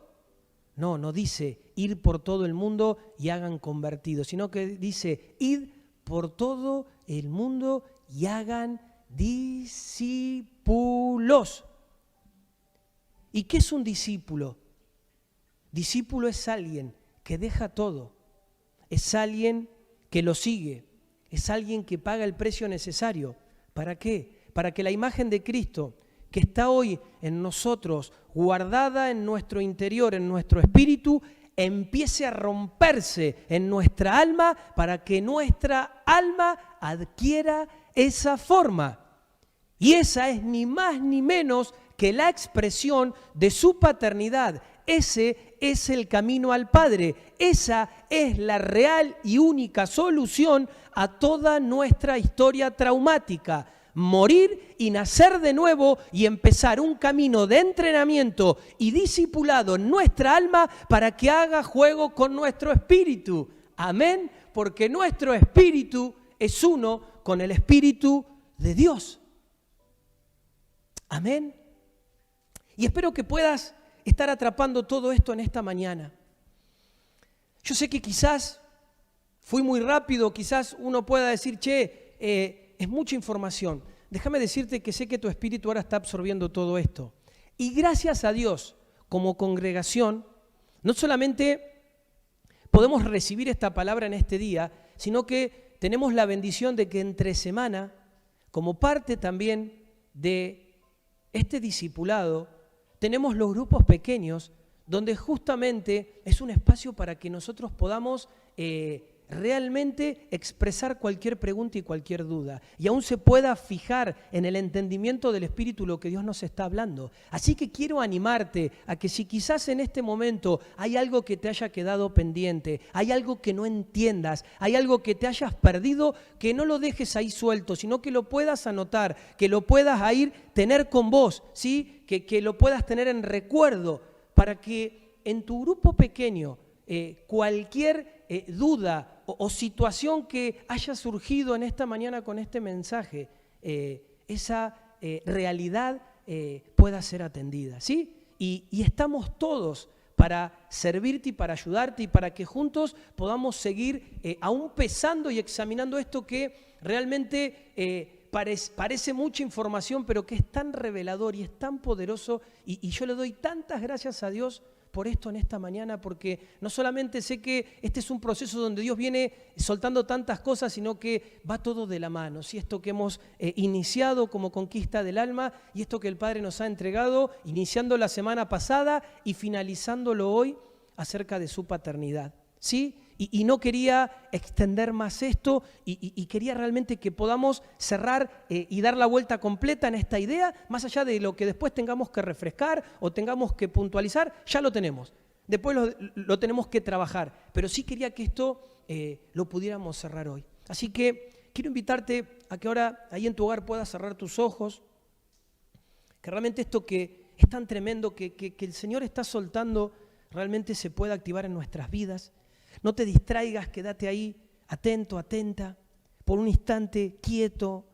No, no dice ir por todo el mundo y hagan convertidos, sino que dice id por todo el mundo y hagan discípulos. ¿Y qué es un discípulo? Discípulo es alguien que deja todo, es alguien que lo sigue, es alguien que paga el precio necesario. ¿Para qué? Para que la imagen de Cristo que está hoy en nosotros, guardada en nuestro interior, en nuestro espíritu, empiece a romperse en nuestra alma para que nuestra alma adquiera esa forma. Y esa es ni más ni menos que la expresión de su paternidad. Ese es el camino al Padre. Esa es la real y única solución a toda nuestra historia traumática. Morir y nacer de nuevo y empezar un camino de entrenamiento y discipulado en nuestra alma para que haga juego con nuestro espíritu. Amén, porque nuestro espíritu es uno con el Espíritu de Dios. Amén. Y espero que puedas estar atrapando todo esto en esta mañana. Yo sé que quizás fui muy rápido, quizás uno pueda decir, es mucha información. Déjame decirte que sé que tu espíritu ahora está absorbiendo todo esto. Y gracias a Dios, como congregación, no solamente podemos recibir esta palabra en este día, sino que tenemos la bendición de que entre semana, como parte también de este discipulado, tenemos los grupos pequeños, donde justamente es un espacio para que nosotros podamos realmente expresar cualquier pregunta y cualquier duda, y aún se pueda fijar en el entendimiento del Espíritu lo que Dios nos está hablando. Así que quiero animarte a que si quizás en este momento hay algo que te haya quedado pendiente, hay algo que no entiendas, hay algo que te hayas perdido, que no lo dejes ahí suelto, sino que lo puedas anotar, que lo puedas ahí tener con vos, ¿sí? Que lo puedas tener en recuerdo, para que en tu grupo pequeño cualquier duda o situación que haya surgido en esta mañana con este mensaje, esa realidad pueda ser atendida, ¿sí? Y estamos todos para servirte y para ayudarte y para que juntos podamos seguir aún pesando y examinando esto que realmente parece mucha información, pero que es tan revelador y es tan poderoso. Y yo le doy tantas gracias a Dios por esto en esta mañana, porque no solamente sé que este es un proceso donde Dios viene soltando tantas cosas, sino que va todo de la mano. ¿Sí? Esto que hemos iniciado como conquista del alma y esto que el Padre nos ha entregado, iniciando la semana pasada y finalizándolo hoy acerca de su paternidad. ¿Sí? Y no quería extender más esto y quería realmente que podamos cerrar y dar la vuelta completa en esta idea, más allá de lo que después tengamos que refrescar o tengamos que puntualizar, ya lo tenemos. Después lo tenemos que trabajar, pero sí quería que esto lo pudiéramos cerrar hoy. Así que quiero invitarte a que ahora ahí en tu hogar puedas cerrar tus ojos, que realmente esto que es tan tremendo que el Señor está soltando realmente se pueda activar en nuestras vidas. No te distraigas, quédate ahí, atento, atenta, por un instante quieto,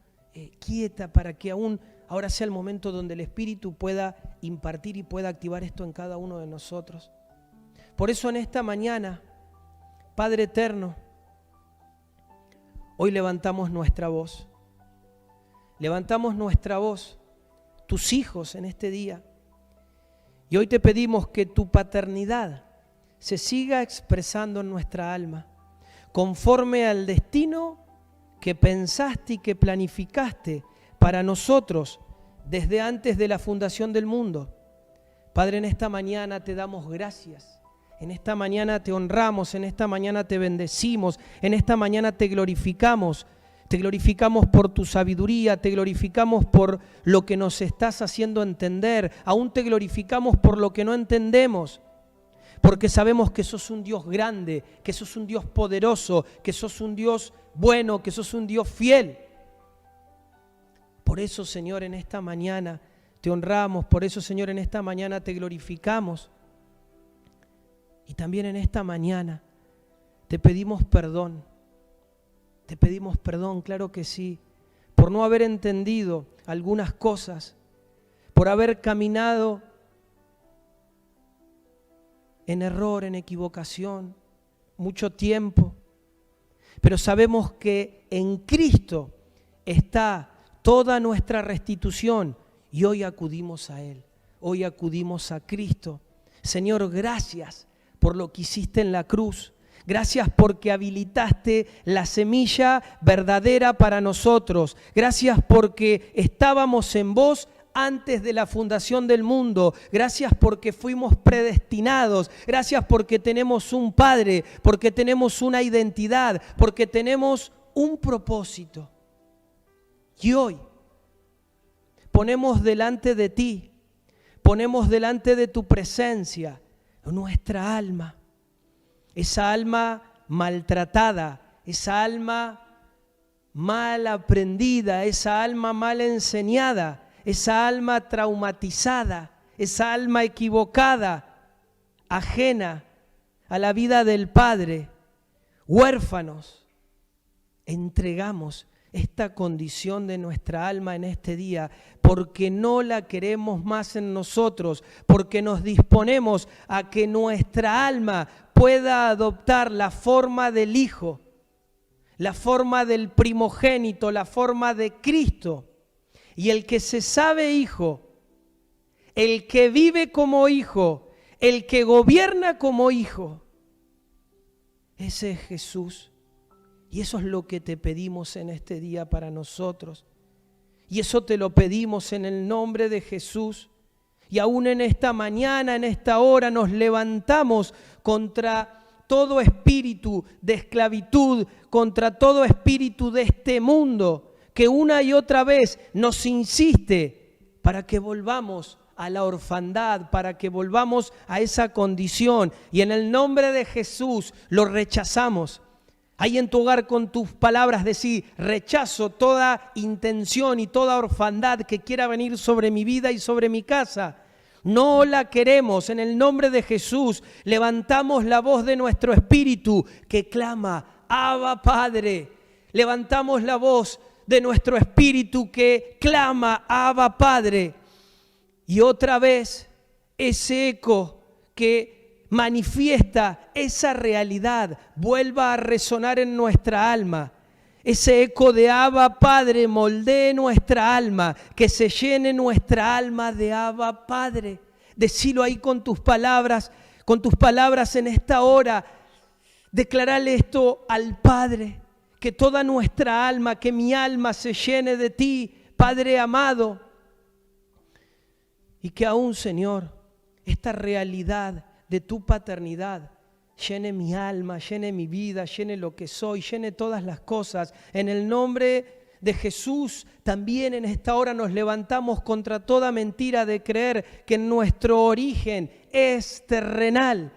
quieta, para que aún ahora sea el momento donde el Espíritu pueda impartir y pueda activar esto en cada uno de nosotros. Por eso en esta mañana, Padre eterno, hoy levantamos nuestra voz. Levantamos nuestra voz, tus hijos en este día. Y hoy te pedimos que tu paternidad se siga expresando en nuestra alma, conforme al destino que pensaste y que planificaste para nosotros desde antes de la fundación del mundo. Padre, en esta mañana te damos gracias, en esta mañana te honramos, en esta mañana te bendecimos, en esta mañana te glorificamos por tu sabiduría, te glorificamos por lo que nos estás haciendo entender, aún te glorificamos por lo que no entendemos. porque sabemos que sos un Dios grande, que sos un Dios poderoso, que sos un Dios bueno, que sos un Dios fiel. Por eso, Señor, en esta mañana te honramos, por eso, Señor, en esta mañana te glorificamos. Y también en esta mañana te pedimos perdón. Te pedimos perdón, claro que sí, por no haber entendido algunas cosas, por haber caminado en error, en equivocación, mucho tiempo. Pero sabemos que en Cristo está toda nuestra restitución y hoy acudimos a Él, hoy acudimos a Cristo. Señor, gracias por lo que hiciste en la cruz. Gracias porque habilitaste la semilla verdadera para nosotros. Gracias porque estábamos en vos antes de la fundación del mundo. Gracias porque fuimos predestinados. Gracias porque tenemos un Padre, porque tenemos una identidad, porque tenemos un propósito. Y hoy ponemos delante de ti, ponemos delante de tu presencia nuestra alma. Esa alma maltratada, esa alma mal aprendida, esa alma mal enseñada, esa alma traumatizada, esa alma equivocada, ajena a la vida del Padre, huérfanos. Entregamos esta condición de nuestra alma en este día, porque no la queremos más en nosotros, porque nos disponemos a que nuestra alma pueda adoptar la forma del Hijo, la forma del primogénito, la forma de Cristo. Y el que se sabe hijo, el que vive como hijo, el que gobierna como hijo, ese es Jesús. Y eso es lo que te pedimos en este día para nosotros. Y eso te lo pedimos en el nombre de Jesús. Y aún en esta mañana, en esta hora, nos levantamos contra todo espíritu de esclavitud, contra todo espíritu de este mundo que una y otra vez nos insiste para que volvamos a la orfandad, para que volvamos a esa condición. Y en el nombre de Jesús lo rechazamos. Ahí en tu hogar con tus palabras decir: rechazo toda intención y toda orfandad que quiera venir sobre mi vida y sobre mi casa. No la queremos. En el nombre de Jesús levantamos la voz de nuestro espíritu que clama: Abba Padre. Levantamos la voz de nuestro espíritu que clama: Abba Padre. Y otra vez ese eco que manifiesta esa realidad vuelva a resonar en nuestra alma. Ese eco de Abba Padre moldee nuestra alma, que se llene nuestra alma de Abba Padre. Decilo ahí con tus palabras en esta hora. Declarale esto al Padre, que toda nuestra alma, que mi alma se llene de ti, Padre amado. Y que aún, Señor, esta realidad de tu paternidad llene mi alma, llene mi vida, llene lo que soy, llene todas las cosas. En el nombre de Jesús, también en esta hora nos levantamos contra toda mentira de creer que nuestro origen es terrenal,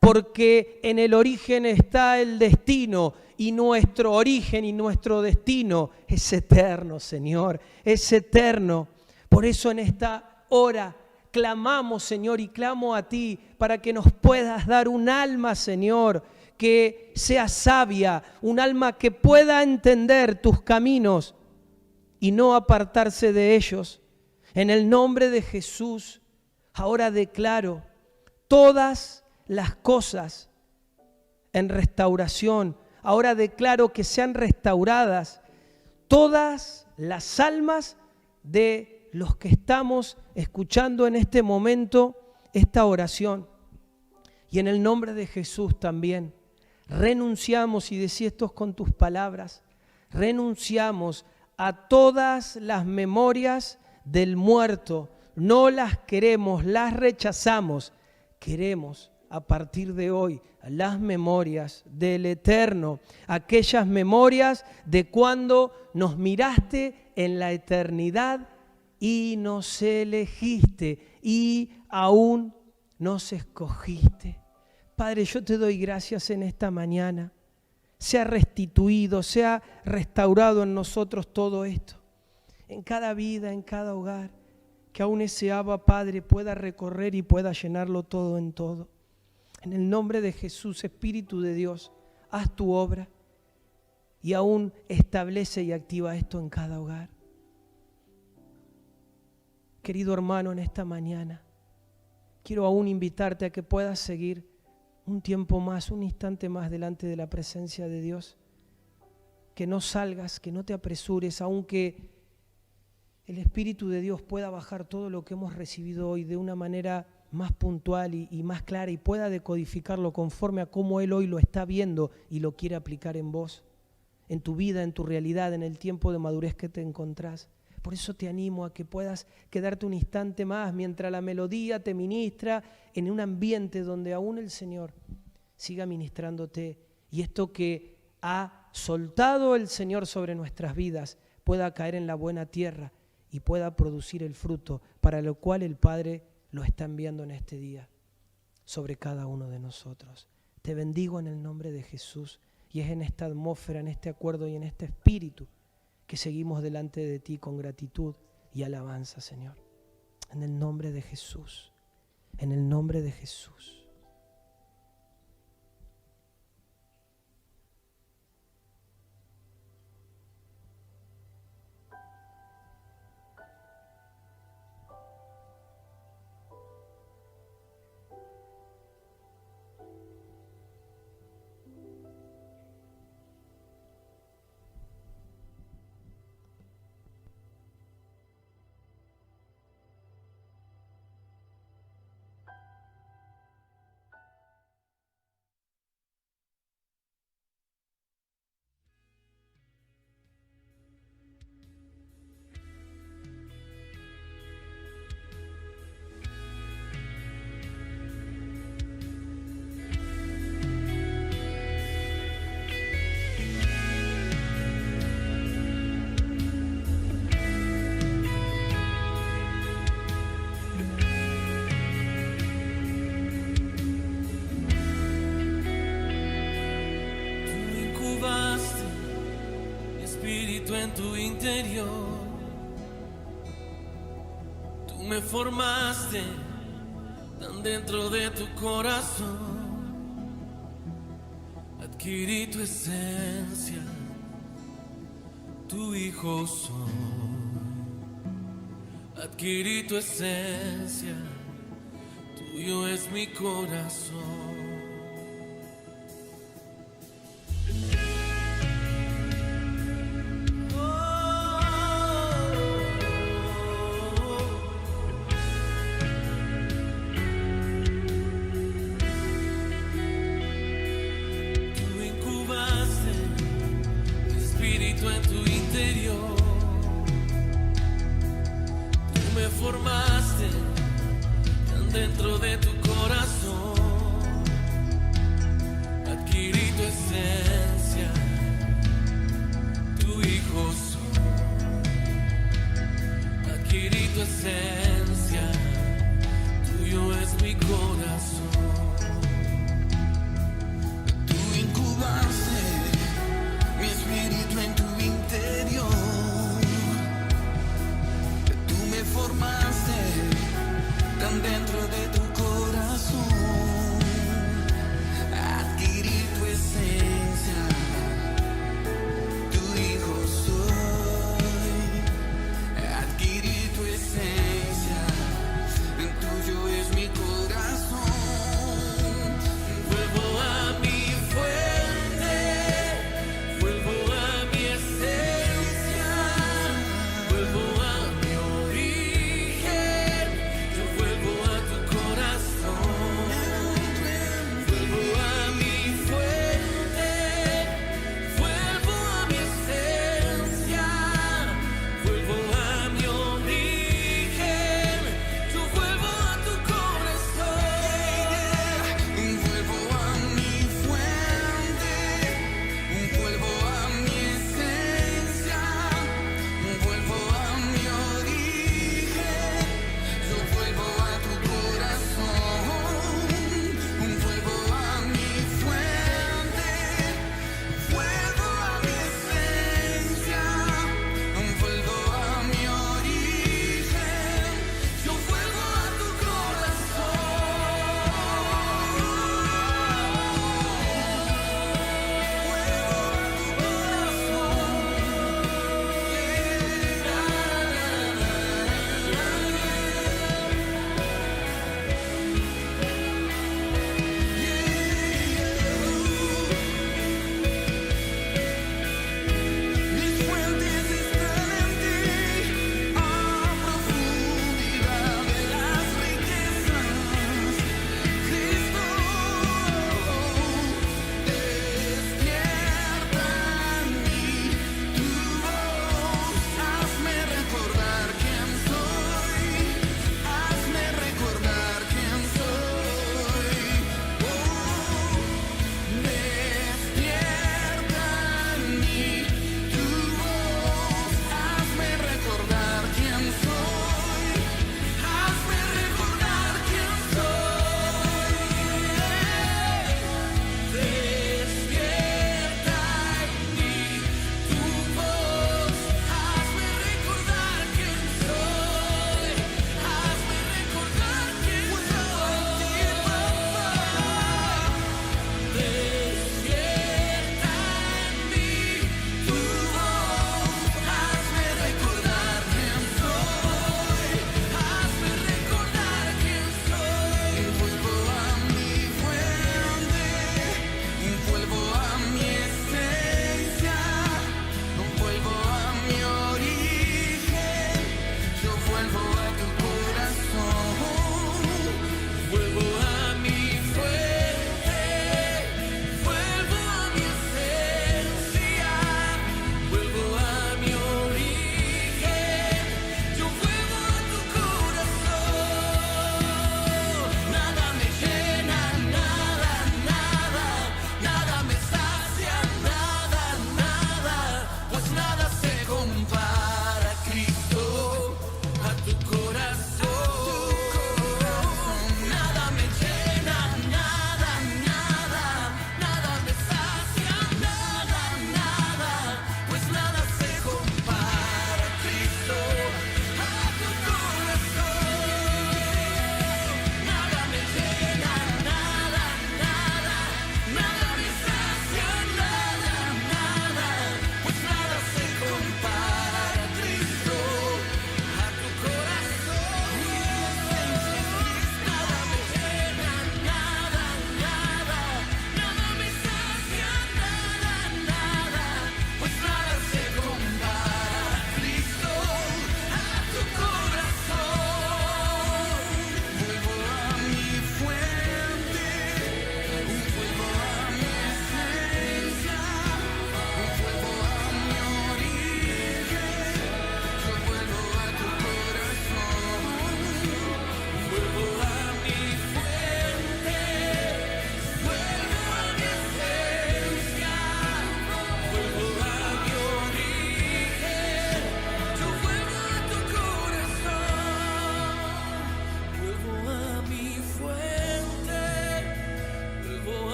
porque en el origen está el destino y nuestro origen y nuestro destino es eterno, Señor, es eterno. Por eso en esta hora clamamos, Señor, y clamo a ti para que nos puedas dar un alma, Señor, que sea sabia, un alma que pueda entender tus caminos y no apartarse de ellos. En el nombre de Jesús, ahora declaro todas las cosas en restauración. Ahora declaro que sean restauradas todas las almas de los que estamos escuchando en este momento esta oración. Y en el nombre de Jesús también renunciamos, y decí esto con tus palabras, renunciamos a todas las memorias del muerto. No las queremos, las rechazamos. Queremos a partir de hoy las memorias del eterno, aquellas memorias de cuando nos miraste en la eternidad y nos elegiste y aún nos escogiste. Padre, yo te doy gracias en esta mañana. Sea restituido, sea restaurado en nosotros todo esto. En cada vida, en cada hogar. Que aún ese Abba, Padre, pueda recorrer y pueda llenarlo todo en todo. En el nombre de Jesús, Espíritu de Dios, haz tu obra y aún establece y activa esto en cada hogar. Querido hermano, en esta mañana, quiero aún invitarte a que puedas seguir un tiempo más, un instante más delante de la presencia de Dios. Que no salgas, que no te apresures, aunque el Espíritu de Dios pueda bajar todo lo que hemos recibido hoy de una manera más puntual y más clara y pueda decodificarlo conforme a cómo Él hoy lo está viendo y lo quiere aplicar en vos, en tu vida, en tu realidad, en el tiempo de madurez que te encontrás. Por eso te animo a que puedas quedarte un instante más mientras la melodía te ministra en un ambiente donde aún el Señor siga ministrándote y esto que ha soltado el Señor sobre nuestras vidas pueda caer en la buena tierra y pueda producir el fruto para lo cual el Padre lo está enviando en este día sobre cada uno de nosotros. Te bendigo en el nombre de Jesús y es en esta atmósfera, en este acuerdo y en este espíritu que seguimos delante de ti con gratitud y alabanza, Señor. En el nombre de Jesús, en el nombre de Jesús. En tu interior, tú me formaste tan dentro de tu corazón, adquirí tu esencia, tu hijo soy, adquirí tu esencia, tuyo es mi corazón.